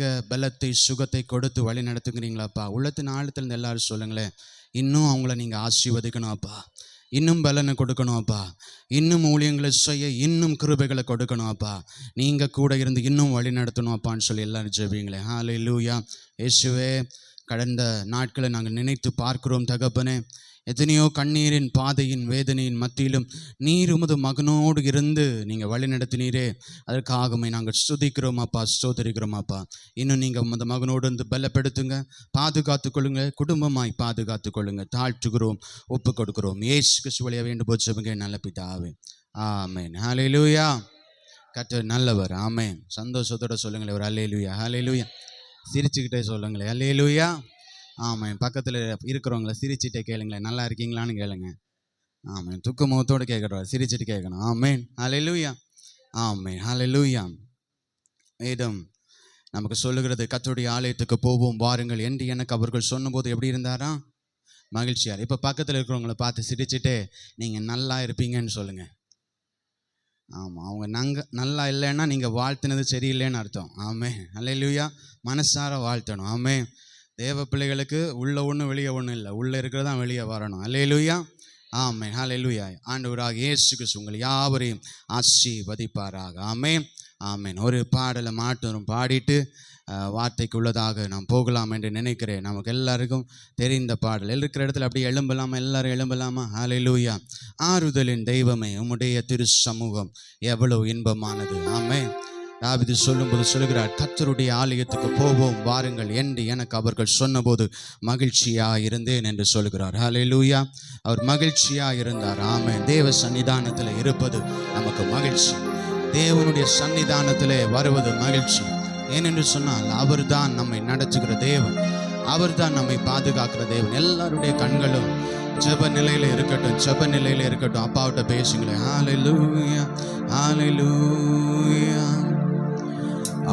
நீங்கள் பலத்தை சுகத்தை கொடுத்து வழி நடத்துங்கிறீங்களாப்பா. உள்ளத்தின் ஆழத்திலிருந்து எல்லாரும் சொல்லுங்களேன், இன்னும் அவங்கள நீங்கள் ஆசீர்வதிக்கணும் அப்பா, இன்னும் பலனை கொடுக்கணும் அப்பா, இன்னும் ஊழியங்களை செய்ய இன்னும் கிருபைகளை கொடுக்கணும் அப்பா, நீங்கள் கூட இருந்து இன்னும் வழி நடத்தணும் அப்பான்னு சொல்லி எல்லாரும் ஜெபிங்களேன். ஹல்லேலூயா. இயேசுவே, கடந்த நாட்களை நாங்கள் நினைத்து பார்க்கிறோம் தகப்பனே. எத்தனையோ கண்ணீரின் பாதையின் வேதனையின் மத்தியிலும் நீர் உமது மகனோடு இருந்து நீங்கள் வழி நடத்தினீரே, அதற்காகவே நாங்கள் ஸ்துதிக்கிறோம் அப்பா, ஸ்தோத்திரிக்கிறோம் அப்பா. இன்னும் நீங்கள் உமது மகனோடு வந்து பலப்படுத்துங்க, பாதுகாத்து கொள்ளுங்க, குடும்பமாய் பாதுகாத்து கொள்ளுங்க. தாழ்த்துகிறோம், ஒப்பு கொடுக்கிறோம். இயேசு கிறிஸ்து வழியாக வேண்டும் போச்சுங்க நல்ல பிதாவே, ஆமென். ஹல்லேலூயா. கர்த்தர் நல்லவர். ஆமென். சந்தோஷத்தோட சொல்லுங்களேன் ஒரு ஹல்லேலூயா. ஹல்லேலூயா. சிரிச்சுக்கிட்டே சொல்லுங்களேன் ஹல்லேலூயா. ஆமாம். பக்கத்தில் இருக்கிறவங்கள சிரிச்சுட்டே கேளுங்களேன், நல்லா இருக்கீங்களான்னு கேளுங்க. ஆமாம். துக்க முகத்தோடு கேட்குறோம், சிரிச்சுட்டு கேட்கணும். ஆமென். ஹல்லேலூயா. ஆமென். ஹல்லேலூயா. வேதம் நமக்கு சொல்லுகிறது, கர்த்தருடைய ஆலயத்துக்கு போவோம் வாருங்கள் என்று எனக்கு அவர்கள் சொன்னபோது எப்படி இருந்தாரா? மகிழ்ச்சியார். இப்போ பக்கத்தில் இருக்கிறவங்கள பார்த்து சிரிச்சுட்டே நீங்கள் நல்லா இருப்பீங்கன்னு சொல்லுங்கள். ஆமாம், அவங்க நல்லா இல்லைன்னா நீங்கள் வாழ்த்தினது சரியில்லைன்னு அர்த்தம். ஆமென். ஹல்லேலூயா. மனசார வாழ்த்தணும். ஆமென். தேவ பிள்ளைகளுக்கு உள்ள ஒன்று வெளியே ஒன்றும் இல்லை, உள்ளே இருக்கிறதான் வெளியே வரணும். ஹல்லேலூயா. ஆமென். ஹல்லேலூயா. ஆண்டவராக இயேசு கிறிஸ்து உங்கள் யாவரையும் ஆசீர்வதிப்பாராக. ஆமென். ஆமென். ஒரு பாடலை மாட்டோம் பாடிட்டு வார்த்தைக்குள்ளதாக நாம் போகலாம் என்று நினைக்கிறேன். நமக்கு எல்லாருக்கும் தெரிந்த பாடல். இருக்கிற இடத்துல அப்படியே எழும்பலாமா? எல்லாரும் எழும்பலாமா? ஹல்லேலூயா. ஆறுதலின் தெய்வமே, உம்முடைய திரு சமூகம் எவ்வளவு இன்பமானது. ஆமென். தாவீது சொல்லும்போது சொல்லுகிறார், கர்த்தருடைய ஆலயத்துக்கு போவோம் வாருங்கள் என்று எனக்கு அவர்கள் சொன்னபோது மகிழ்ச்சியாக இருந்தேன் என்று சொல்கிறார். ஹல்லேலூயா. அவர் மகிழ்ச்சியாக இருந்தார். ஆமென். தேவ சன்னிதானத்தில் இருப்பது நமக்கு மகிழ்ச்சி, தேவனுடைய சன்னிதானத்திலே வருவது மகிழ்ச்சி. ஏனென்று சொன்னால் அவர் தான் நம்மை நடத்துகிற தேவன், அவர் தான் நம்மை பாதுகாக்கிற தேவன். எல்லாருடைய கண்களும் ஜெப நிலையில இருக்கட்டும், ஜெப நிலையில இருக்கட்டும். அப்பாவிட்ட பேசுங்களேன். ஹல்லேலூயா. ஹல்லேலூயா.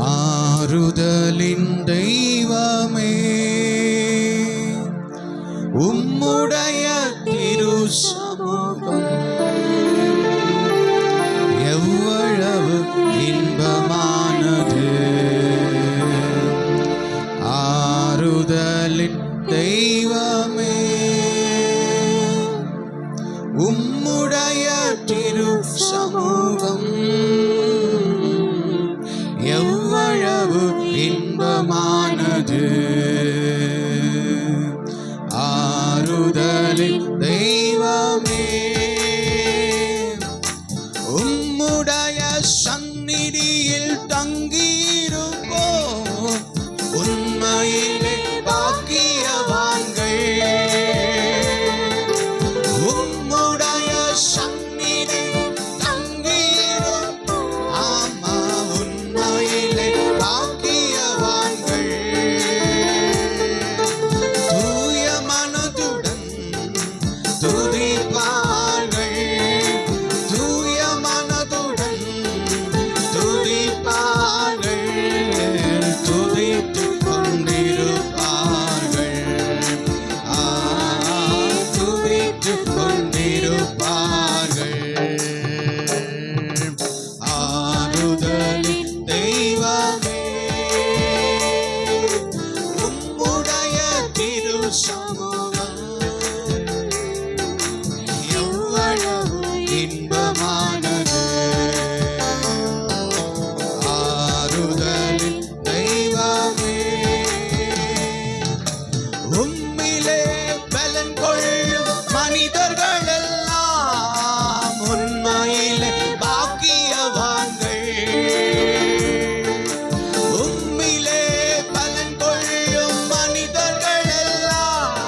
ஆறுதலின் தெய்வமே, உம்முடைய திரு சமூகம் எவ்வளவு இன்பமானது. ஆறுதலின் தெய்வமே, உம்முடைய திரு சமூகம் எவ்வளவு இன்பமானது. ஆறுதலின் தெய்வமே, உம்முடைய சந்நிதியில் தங்கியிருப்போம், உண்மையிலே பாக்கியவான்கள். உம்முடைய சந்நிதி தங்கியிருப்போம், ஆமா, உண்மையிலே பாக்கியவான்கள். தூய மனதுடன் துதிப்பார்கள், தூய மனதுடன் துதிப்பார்கள், துதித்து கொண்டிருப்பார்கள். துதித்து கொண்டிருப்பார்கள். ஆறுதலின் தெய்வமே, உம்முடைய திரு சமூகம் எவ்வளவு இன்பமானது. ஆறுதலின் தெய்வமே, உம்மிலே பலன் கொள்ளும் மனிதர்கள் எல்லாம் உண்மையிலே பாக்கியவான்கள். உம்மிலே பலன் கொள்ளும் மனிதர்கள் எல்லாம்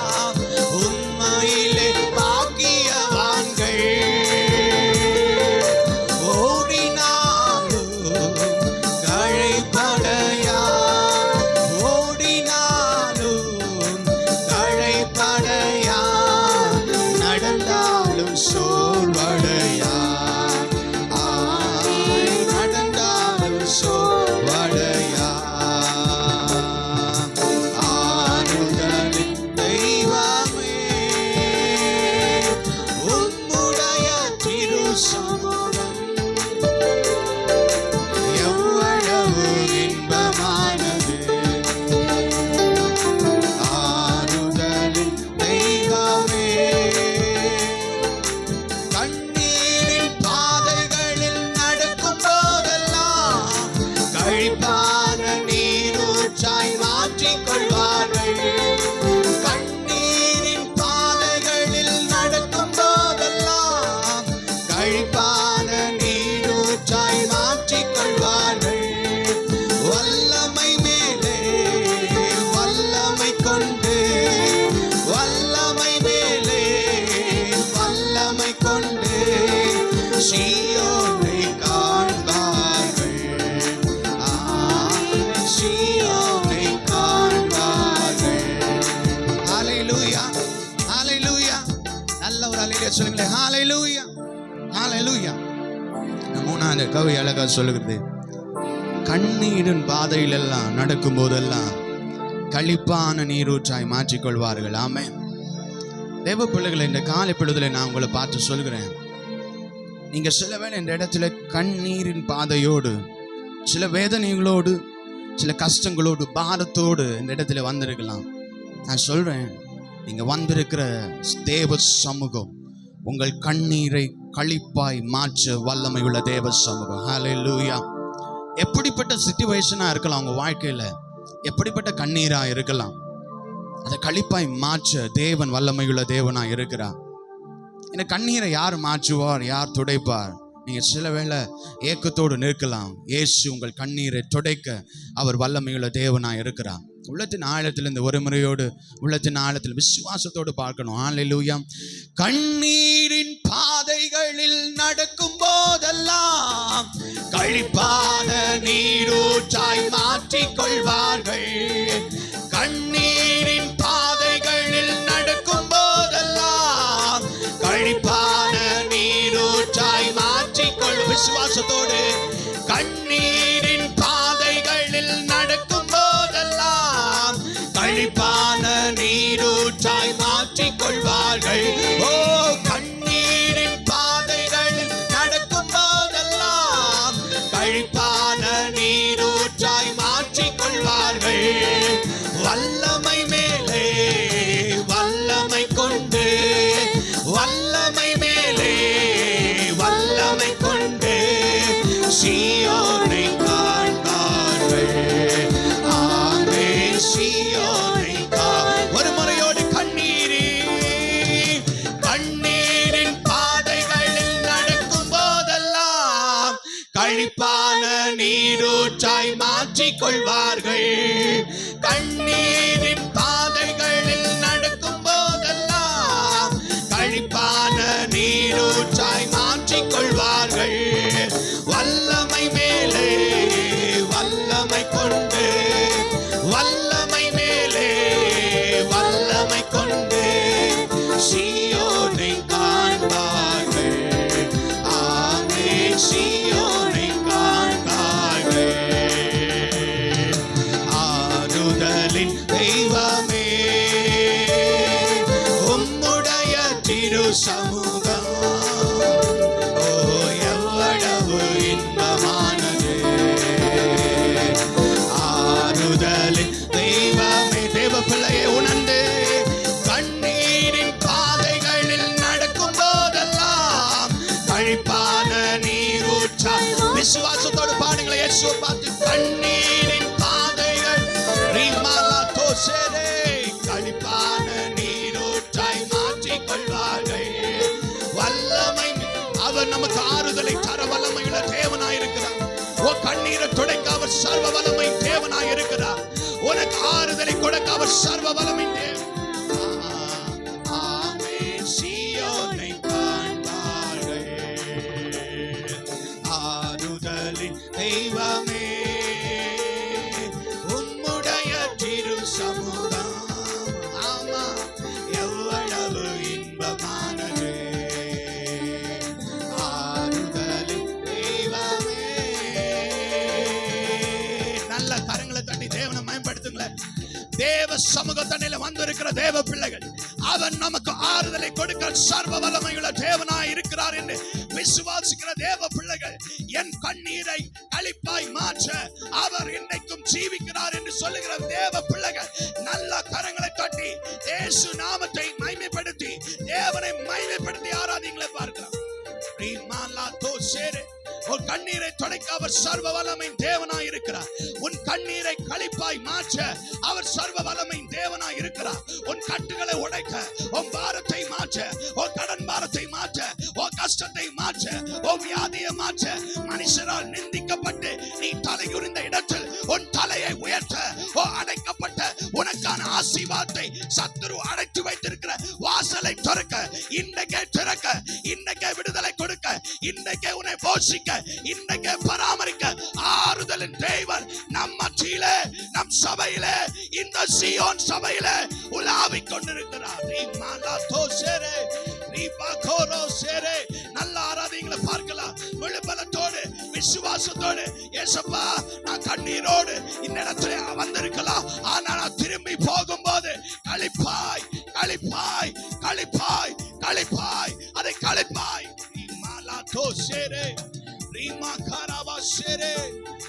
சீயோனை காண்பார்கள். ஹalleluya, ஹalleluya. நல்ல ஒரு ஹalleluya சொல்லுங்களேன். ஹalleluya, ஹalleluya. மூணாவது கவி அழகா சொல்லுகிறது, கண்ணீரின் பாதையில் எல்லாம் நடக்கும் போதெல்லாம் களிப்பான நீரூற்றாய் மாற்றிக்கொள்வார்கள். ஆமென். தேவ பிள்ளைகளை, இந்த காலை பொழுதுல நான் உங்களை பார்த்து சொல்கிறேன், நீங்க சில வேளை இந்த இடத்துல கண்ணீரின் பாதையோடு, சில வேதனைகளோடு, சில கஷ்டங்களோடு, பாரத்தோடு இந்த இடத்துல வந்திருக்கலாம். நான் சொல்றேன், நீங்க வந்திருக்கிற தேவ சமூகம் உங்கள் கண்ணீரை களிப்பாய் மாற்ற வல்லமை உள்ள தேவ சமூகம். ஹalleluya. எப்படிப்பட்ட சிச்சுவேஷனா இருக்கலாம் உங்க வாழ்க்கையில, எப்படிப்பட்ட கண்ணீரா இருக்கலாம், அதை களிப்பாய் மாற்ற தேவன் வல்லமையுள்ள தேவனா இருக்கிறார். இந்த கண்ணீரை யார் மாற்றுவார், யார் துடைப்பார்? நீங்க சில வேளை ஏக்கத்தோடு நிற்கலாம். இயேசு உங்கள் கண்ணீரை துடைக்க அவர் வல்லமையுள்ள தேவனா இருக்கிறார். உள்ளத்தின் ஆழத்தில் இந்த ஒரு முறையோடு, உள்ளத்தின் ஆழத்தில் விசுவாசத்தோடு பார்க்கணும். ஹalleluya. கண்ணீரின் பாதைகளில் நடக்கும் போதெல்லாம் களிப்பான நீரூற்றாய் மாற்றிக் கொள்வார்கள். கண்ணீரின் பாதைகளில் நடக்கும் போதெல்லாம் களிப்பான நீரூற்றாய் மாற்றிக்கொள். விசுவாசத்தோடு, கண்ணீரின் பாதைகளில் நடக்கும் போதெல்லாம் களிப்பான நீரூற்றாய் மாற்றிக்கொள்வார்கள். ஓ, கண்ணீரின் பாதைகளில் நடக்கும் போதெல்லாம் களிப்பான நீரூற்றாய் மாற்றிக்கொள்வார்கள். வல்லமை மேலே வல்லமை கொண்டு, வல்லமை மேலே வல்லமை கொண்டு சீயோனை காண்பார்கள். ஆமென். சீயோனை ஒரு முறையோடு, கண்ணீரின் பாதைகளில் நடக்கும் போதெல்லாம் களிப்பான நீரூற்றாய் மாற்றிக்கொள்வார்கள். கண்ணீரின் பாதைகளில் நடக்கும் போதெல்லாம் களிப்பான நீரூற்றாய் மாற்றிக்கொள்வார்கள். வல்லமை மேலே வல்லமை கொண்டு, வல்லமை மேலே வல்லமை கொண்டு சீயோனை காண்பார்கள். ஆமென். சீயோனை காண்பார்கள். ஆறுதலின் தெய்வமே, உம்முடைய திரு சமூகம் ஓ எவ்வளவு இன்பமானது. ஆறுதலின் தெய்வமே, தேவ பிள்ளையை உணர்ந்து, கண்ணீரின் பாதைகளில் நடக்கும் போதெல்லாம் களிப்பான நீரூற்றாய். விசுவாசத்தோடு பாடுங்களை இயேசுவை பார்த்து, கண்ணீரின் பாதைகள் களிப்பான நீரூற்றாய் மாற்றிக்கொள்வார்கள். வல்லமை, அவர் நமக்கு ஆறுதலை தர வல்லமையுள்ள தேவனாய் இருக்கிறார். ஓ, கண்ணீரை துடைக்க அவர் சர்வ வல்லமை தேவனாய் இருக்கிறார். உனக்கு ஆறுதலை கொடுக்க அவர் சர்வ வல்லமை தேவன். ஆமென். சீயோனை காண்பார்கள். ஆறுதலின் தெய்வமே, உம்முடைய திரு சமூகம் ஆமா எவ்வளவு இன்பமானது. ஆறுதலின் தெய்வமே. நல்ல கரங்களை தட்டி தேவனை மேம்படுத்துங்களேன். தேவ சமூகத்தண்டையில வந்திருக்கிற தேவ பிள்ளைகள், அவன் நமக்கு ஆறுதலை கொடுக்கிற சர்வ வல்லமையுள்ள தேவனாய் இருக்கிறார் என்று விசுவாசிக்கிற தேவ பிள்ளைகள், என் கண்ணீரை களிப்பாய் மாற்ற அவர் இன்றைக்கும் ஜீவிக்கிறார் என்று சொல்லுகிற தேவ பிள்ளைகள், நல்ல கரங்களை தட்டி இயேசு நாமத்தை மகிமைப்படுத்தி தேவனை மகிமைப்படுத்தி ஆராதிங்களை பார்க்கிறோம். உன் கண்ணீரை துடைக்க அவர் சர்வ வல்லமை தேவனாய் இருக்கிறார். உன் கண்ணீரை களிப்பாய் மாற்ற அவர் சர்வ வல்லமை தேவனாய் இருக்கிறார். உன் கட்டுகளை உடைக்க, உன் பாரத்தை மாற்ற, உன் கடன் பாரத்தை மாற்ற, உன் கஷ்டத்தை மாற்ற, உன் வியாதியை மாற்ற, மனுஷரால் நிந்திக்கப்பட்டு நீ தலையுறிந்த இடத்தில் உன் தலையை உயர்த்த, அடைக்கப்பட்ட உனக்கான ஆசீர்வாதத்தை சத்துரு அடைத்து வைத்திருக்கிற வாசலை திறக்க, இன்றைக்கே திறக்க, இன்றைக்கே விடுதலை கொடுக்க, இன்றைக்கே உன்னை போஷிக்க, இன்றைக்கே பராமரிக்க ஆறுதலின் தேவன் நம் மத்தியில் மத்தியிலே, நம் சபையிலே, இந்த சீயோன் சபையிலே உலாவிக் கொண்டிருக்கிறார். நல்ல ஆராதனைகளை பார்க்கலாம். விழுபலத்தோடு, விசுவாசத்தோடு, ஏசப்பா நான் கண்ணீரோடு இந்த இடத்துல வந்திருக்கலாம், ஆனா நான் திரும்பி போகும்போது களிப்பாய் களிப்பாய் களிப்பாய் களிப்பாய் அதை களிப்பாய்.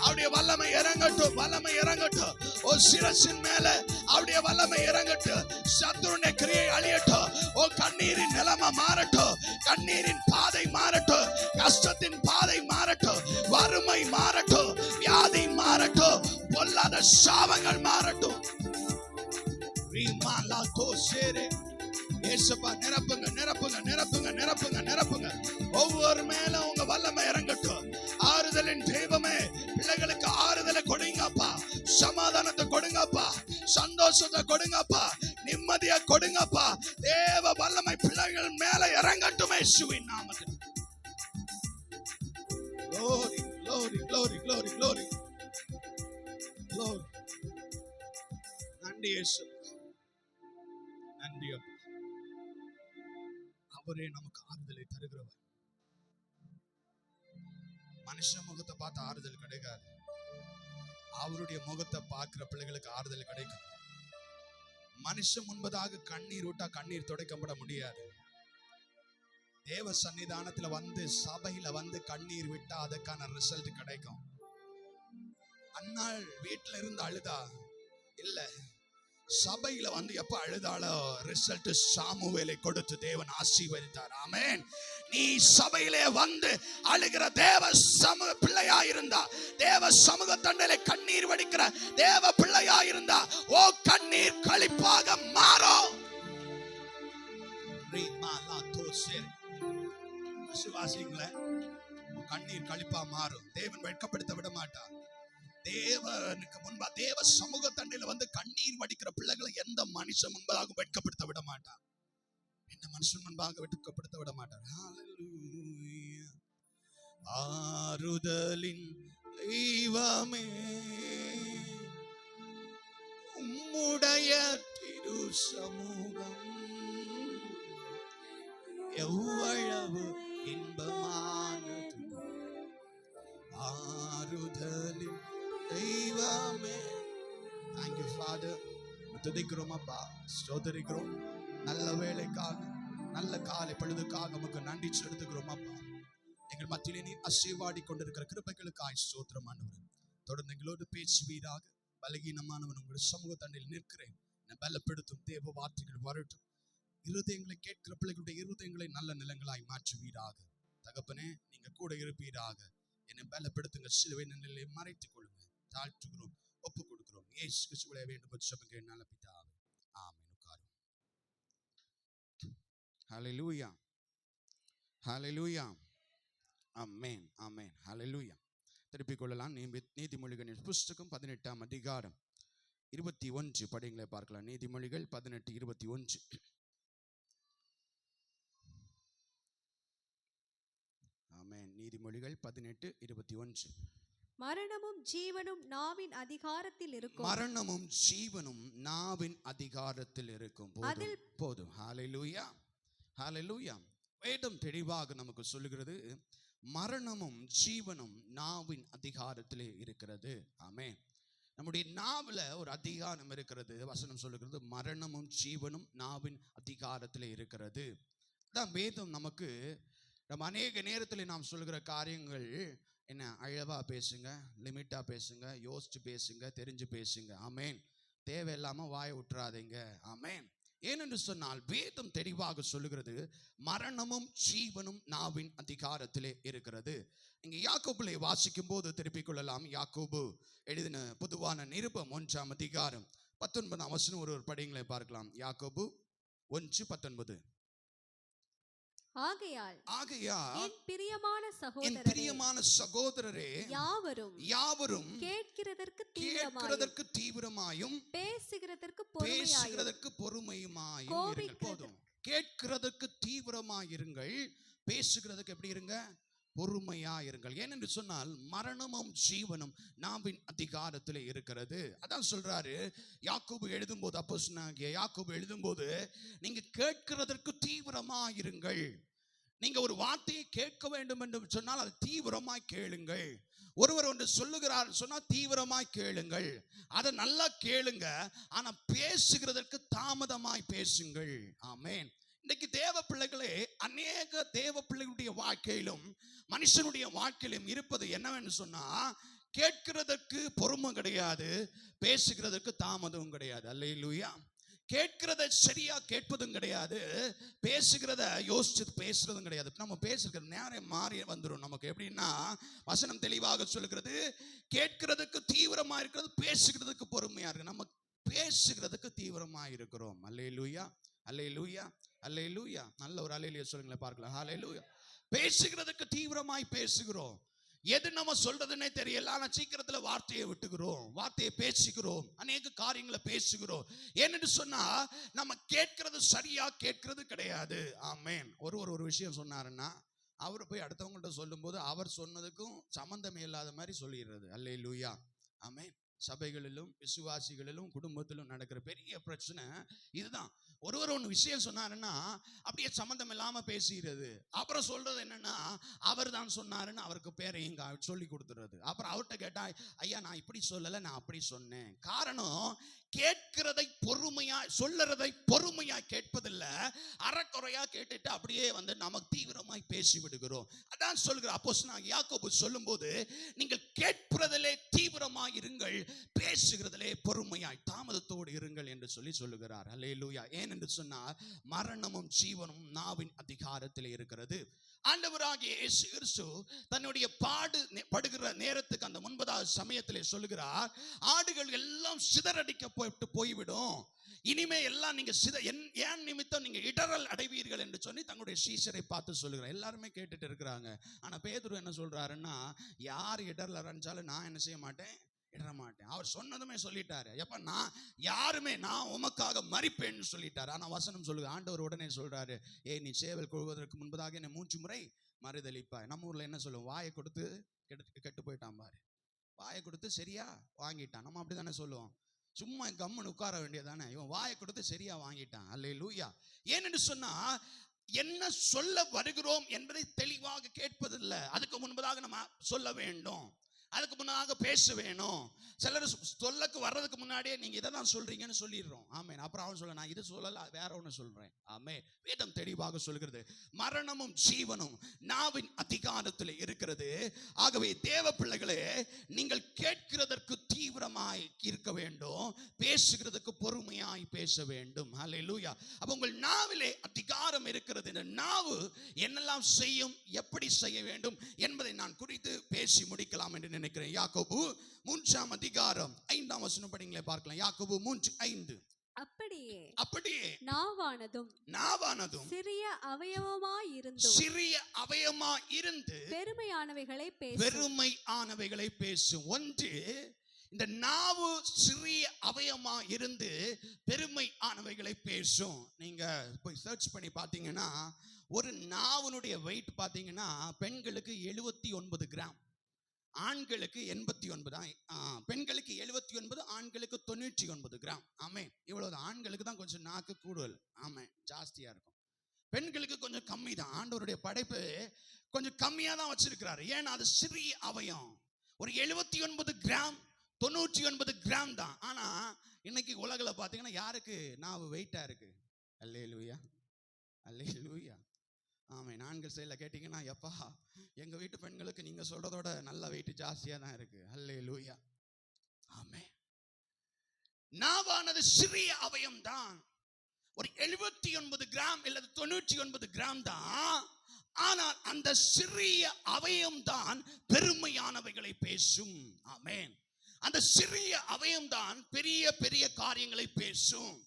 அவருடைய வல்லமை இறங்கட்டும், வல்லமை இறங்கட்டும். ஓ சிரசின் மேல அவருடைய வல்லமை இறங்கட்டும். சத்துருடைய கிரியை அழியட்டும். ஓ கண்ணீரின் நிலைமை மாறட்டும், கண்ணீரின் பாதை மாறட்டும், கஷ்டத்தின் பாதை மாறட்டும், வறுமை மாறட்டும், வியாதி மாறட்டும், பொல்லாத சாபங்கள் மாறட்டும். நிரப்புங்க நிரப்புங்க நிரப்புங்க நிரப்புங்க நிரப்புங்க. ஒவ்வொரு மேல உங்க வல்லமை இறங்கட்டும். ஆறுதலின் தெய்வமே, பிள்ளைகளுக்கு ஆறுதலை கொடுங்கப்பா, சமாதானத்தை கொடுங்கப்பா, சந்தோஷத்தை கொடுங்கப்பா, நிம்மதியை கொடுங்கப்பா. தேவ வல்லமை பிள்ளைகள் மேல இறங்கட்டும் இயேசுவின் நாமத்தில். Glory, glory, glory, glory, glory, glory. நன்றி இயேசு, நன்றி அப்பா. அவரே நமக்கு ஆறுதலை தருகிறவர். மனுஷ முகத்தை பார்த்து ஆறுதல் கிடைக்காது, அவருடைய முகத்தை பார்க்கிற பிள்ளைகளுக்கு ஆறுதல் கிடைக்கும். மனுஷன் முன்பதாக கண்ணீர் விட்டா கண்ணீர் துடைக்கப்பட முடியாது. தேவ சன்னிதானத்துல வந்து, சபையில வந்து கண்ணீர் விட்டா அதுக்கான ரிசல்ட் கிடைக்கும். அன்னாள் வீட்டுல இருந்து அழுதா இல்ல, சபையில வந்து எப்ப அழுதாலோ ரிசல்ட் சாமுவேலை கொடுத்து தேவன் ஆசீர்வதித்தார். ஆமென். நீ சபையிலே வந்து அழுகிற தேவ சமூக பிள்ளையா இருந்தா, தேவ சமூக தண்டனை கண்ணீர் வடிக்கிற தேவ பிள்ளையா இருந்தா, ஓ கண்ணீர் களிப்பாக மாறும். விசுவாசிங்களே, கண்ணீர் களிப்பா மாறும். தேவன் வெட்கப்படுத்த விட மாட்டார். தேவனுக்கு முன்பா, தேவ சமூக தண்டையில வந்து கண்ணீர் வடிக்கிற பிள்ளைகளை எந்த மனுஷன் முன்பதாக வெட்கப்படுத்த விட மாட்டார். எந்த மனுஷன் முன்பாக வெட்கப்படுத்த விட மாட்டார். ஆறுதலின் தெய்வமே, உம்முடைய திரு சமூகம் எவ்வளவு இன்பமானது. ஆறுதலின் தெய்வமே. Thank you Father. துதிக்கிறோம் அப்பா, ஸ்தோத்திரிக்கிறோம். நல்ல வேளைக்காக, நல்ல காலை பொழுதுக்காக உமக்கு நன்றி செலுத்துகிறோம் அப்பா. எங்கள் மத்தியிலே நீ அசைவாடி கொண்டிருக்கிற கிருபைகளுக்காய் ஸ்தோத்திரம் ஆண்டவரே. தொடர்ந்து எங்களோடு பேசுவீராக. பலகீனமானவன் உங்களுடைய சமூக தண்டையில் நிற்கிறேன், பலப்படுத்தும் தேவ வார்த்தைகள் வரட்டும். இருதயங்களை கேட்கிற பிள்ளைகளுடைய இருதயங்களை நல்ல நிலங்களாய் மாற்றுவீராக. தகப்பனே, நீங்க கூட இருப்பீராக. என்னை பலப்படுத்துங்க, சிலுவை நிலையை மறைத்துக் கொள்ளுங்க. தாழ்த்துகிறோம், ஒப்புக் கொடுக்கிறோம். இயேசு கிறிஸ்துவே வேண்டும் ஜெபம் கேள் நல்ல பிதாவே. ஆமென். உட்காரும். ஹல்லேலூயா, ஹல்லேலூயா, ஆமென், ஆமென், ஹல்லேலூயா. திருப்பிக் கொள்ளலாம். நீதிமொழிகளின் புஸ்தகம் 18ஆம் அதிகாரம் 21 படிங்களை பார்க்கலாம். நீதிமொழிகள் 18:21. ஆமென். நீதிமொழிகள் 18:21. மரணமும் ஜீவனும் நாவின் அதிகாரத்தில் இருக்கும். மரணமும் ஜீவனும் நாவின் அதிகாரத்தில் இருக்கும். போதும். ஹல்லேலூயா, ஹல்லேலூயா. வேதம் தெளிவாக நமக்கு சொல்லுகிறது, மரணமும் ஜீவனும் நாவின் அதிகாரத்திலே இருக்கிறது. ஆமென். நம்முடைய நாவில் ஒரு அதிகாரம் இருக்கிறது. வசனம் சொல்லுகிறது, மரணமும் ஜீவனும் நாவின் அதிகாரத்திலே இருக்கிறது. அதான் வேதம் நமக்கு, நம்ம அநேக நேரத்தில் நாம் சொல்கிற காரியங்கள் என்ன, அழவா பேசுங்க, லிமிட்டா பேசுங்க, யோசிச்சு பேசுங்க, தெரிஞ்சு பேசுங்க. ஆமென். தேவையில்லாம வாயை விட்டுறாதீங்க. ஆமென். ஏனென்று சொன்னால் வேதம் தெளிவாக சொல்லுகிறது, மரணமும் ஜீவனும் நாவின் அதிகாரத்திலே இருக்கிறது. இங்க யாக்கோபுலை வாசிக்கும் போது திருப்பிக் கொள்ளலாம். யாக்கோபு எழுதின பொதுவான நிருபம் 1ஆம் அதிகாரம் 19ஆம் வசனம் ஒரு படிங்களை பார்க்கலாம். யாக்கோபு 1:19. ஆகையால் என் பிரியமான சகோதரரே யாவரும் கேட்கிறதற்கு தீவிரமாயும் பேசுகிறதற்கு பொறுமையுமாயும். போதும். கேட்கிறதற்கு தீவிரமாயிருங்கள், பேசுகிறதுக்கு எப்படி இருங்க? பொறுமையா இருங்கள். ஏனென்று சொன்னால் மரணமும் ஜீவனும் நாவின் அதிகாரத்திலே இருக்கிறது. அதான் சொல்றாரு யாக்கோபு எழுதும்போது, அப்போஸ்தலனாகிய யாக்கோபு எழுதும்போது, நீங்க கேட்கிறதற்கு தீவிரமா இருங்கள். நீங்க ஒரு வார்த்தையை கேட்க வேண்டும் என்று சொன்னால் அது தீவிரமாய் கேளுங்கள். ஒருவர் ஒன்று சொல்லுகிறார் சொன்னால் தீவிரமாய் கேளுங்கள். அதை நல்லா கேளுங்க. ஆனா பேசுகிறதற்கு தாமதமாய் பேசுங்கள். ஆமென். இன்னைக்கு தேவ பிள்ளைகளே, அநேக தேவ பிள்ளைகளுடைய வாழ்க்கையிலும் மனுஷனுடைய வாழ்க்கையிலும் இருப்பது என்னவென்று சொன்னா, கேட்கிறதற்கு பொறுமை கிடையாது, பேசுகிறதற்கு தாமதம் கிடையாது. அல்லேலூயா. கேட்கிறத சரியா கேட்பதும் கிடையாது, பேசுகிறத யோசிச்சு பேசுறதும் கிடையாது. நம்ம பேசுகிற நேரம் மாறி வந்துடும். நமக்கு எப்படின்னா, வசனம் தெளிவாக சொல்லுகிறது, கேட்கிறதுக்கு தீவிரமா இருக்கிறது, பேசுகிறதுக்கு பொறுமையா இருக்கு. நம்ம பேசுகிறதுக்கு தீவிரமா இருக்கிறோம். அல்லேலூயா, அல்லேலூயா, அல்லேலூயா. நல்ல ஒரு அல்லேலூயா சொல்லுங்களேன் பார்க்கலாம். அல்லேலூயா. பேசுகிறதுக்கு தீவிரமாய் பேசுகிறோம். எது நம்ம சொல்றதுன்னே தெரியல, ஆனா சீக்கிரத்துல வார்த்தையை விட்டுக்கிறோம், வார்த்தையை பேசுகிறோம், அநேக காரியங்களை பேசுகிறோம். ஏன்னு சொன்னா நம்ம கேட்கறது சரியா கேட்கறது கிடையாது. ஆமென். ஒரு விஷயம் சொன்னாருன்னா அவர் போய் அடுத்தவங்கள்ட்ட சொல்லும் போது அவர் சொன்னதுக்கும் சம்பந்தமே இல்லாத மாதிரி சொல்லிடுறது. அல்லேலூயா. ஆமென். சபைகளிலும் விசுவாசிகளிலும் குடும்பத்திலும் நடக்கிற பெரிய பிரச்சனை இதுதான். ஒருவர் ஒன்று விஷயம் சொன்னாருன்னா அப்படியே சம்பந்தம் இல்லாம பேசுகிறது. அப்புறம் சொல்றது என்னன்னா, அவர் தான் சொன்னாருன்னு அவருக்கு பேரையும் சொல்லி கொடுத்துறது. அப்புறம் அவர்கிட்ட கேட்டா, ஐயா நான் இப்படி சொல்லலை, நான் அப்படி சொன்னேன். காரணம், கேட்கிறதை பொறுமையா சொல்லுறதை பொறுமையா கேட்பதில்லை, அறக்குறையா கேட்டுட்டு அப்படியே நமக்கு தீவிரமாய் பேசி விடுகிறோம். அதான் சொல்லுகிற அப்போஸ்தலனாகிய யாக்கோபு சொல்லும் போது, நீங்கள் கேட்கிறதிலே தீவிரமாய் இருங்கள், பேசுகிறதிலே பொறுமையாய் தாமதத்தோடு இருங்கள் என்று சொல்லுகிறார். அல்லேலூயா. ஏன் என்று சொன்னால் மரணமும் ஜீவனும் நாவின் அதிகாரத்தில் இருக்கிறது. ஆண்டவராகிய இயேசு கிறிஸ்து தன்னுடைய படுகிற நேரத்துக்கு அந்த 9வது சமயத்திலே சொல்லுகிறார், ஆடுகள் எல்லாம் சிதறடிக்கப்பட்டு போய்விடும், இனிமே எல்லாம் நீங்க ஏன் நிமித்தம் நீங்க இடறல் அடைவீர்கள் என்று சொல்லி தங்களுடைய சீஷரை பார்த்து சொல்லுகிறார். எல்லாருமே கேட்டுட்டு இருக்கிறாங்க. ஆனா பேதுரு என்ன சொல்றாருன்னா, யார் இடறல் அடைஞ்சாலும் நான் என்ன செய்ய மாட்டேன், இடற மாட்டேன். அவர் சொன்னதுமே சொல்லிட்டாரு, எப்ப நான் உமக்காக மரிப்பேன்னு சொல்லிட்டாரு. ஆனா வசனம் சொல்லுது, ஆண்டவர் உடனே சொல்றாரு, நீ சேவல் கொள்வதற்கு முன்பதாக என்னை 3 முறை மறுதலிப்பாய். நம்ம ஊர்ல என்ன சொல்லுவோம், வாயை கொடுத்து கெட்டு போயிட்டான் பாரு, வாயை கொடுத்து சரியா வாங்கிட்டான். நம்ம அப்படித்தானே சொல்லுவோம். சும்மா கம்முன்னு உட்கார வேண்டியதானே, இவன் வாயை கொடுத்து சரியா வாங்கிட்டான். அல்லேலூயா. ஏன்னு சொன்னா என்ன சொல்ல வருகிறோம் என்பதை தெளிவாக கேட்பதில்லை. அதுக்கு முன்பதாக நம்ம சொல்ல வேண்டும், அதுக்கு முன்னாக பேச வேணும். சிலர் சொல்லக்கு வர்றதுக்கு முன்னாடியே நீங்க இதை தான் சொல்றீங்கன்னு சொல்லிடுறோம். ஆமென். அப்புறம் அவன் சொல்ல, நான் இது சொல்லல, வேற ஒன்று சொல்றேன். ஆமென். வேதம் தெளிவாக சொல்கிறது, மரணமும் ஜீவனும் நாவின் அதிகாரத்தில் இருக்கிறது. ஆகவே தேவ பிள்ளைகளே, நீங்கள் கேட்கிறதற்கு தீவிரமாய் இருக்க வேண்டும், பேசுகிறதுக்கு பொறுமையாய் பேச வேண்டும். அல்லேலூயா. அப்ப உங்கள் நாவிலே அதிகாரம் இருக்கிறது. இந்த நாவு என்னெல்லாம் செய்யும், எப்படி செய்ய வேண்டும் என்பதை நான் குறித்து பேசி முடிக்கலாம் என்று நினைக்கிறேன். யாக்கோபு 3ஆம் அதிகாரம் 5ஆம் வசனம் படிங்களே பார்க்கலாம். யாக்கோபு 3:5. அப்படியே நாவானதும் சிறிய அவயவமாய் இருந்து பெருமையானவைகளை பேசும். ஒன்று, இந்த நாவு சிறிய அவயமா இருந்து பெருமையானவைகளை பேசும். நீங்க போய் சர்ச் பண்ணி பார்த்தீங்கன்னா, ஒரு நாவனுடைய வெயிட் பார்த்தீங்கன்னா பெண்களுக்கு 79 கிராம், ஆண்களுக்கு 89, பெண்களுக்கு 79, ஆண்களுக்கு 99 கிராம். ஆமே, இவ்வளவு. ஆண்களுக்கு தான் கொஞ்சம் நாக்கு கூடுதல், ஆமே, ஜாஸ்தியா இருக்கும். பெண்களுக்கு கொஞ்சம் கம்மி தான். ஆண்டவருடைய படைப்பு கொஞ்சம் கம்மியா தான் வச்சிருக்கிறாரு. ஏன்னா அது சிறிய அவயம். ஒரு 79 கிராம் 99 கிராம் தான். ஆனா இன்னைக்கு உலகில் பார்த்தீங்கன்னா யாருக்கு நாவு வெயிட்டா இருக்கு? அல்லேலூயா, அல்லேலூயா. ஆமென். ஆண்கள் சைடில் கேட்டிங்கன்னா, எப்பா எங்கள் வீட்டு பெண்களுக்கு நீங்கள் சொல்கிறதோட நல்ல வெயிட் ஜாஸ்தியாக தான் இருக்குது. அல்லேலூயா. ஆமென். நாவானது சிறிய அவயம் தான். ஒரு 79 கிராம் அல்லது 99 கிராம் தான். ஆனால் அந்த சிறிய அவயம் தான் பெருமையானவைகளை பேசும். ஆமென். அந்த சிறிய அவயம் தான் பெரிய பெரிய காரியங்களை பேசும்.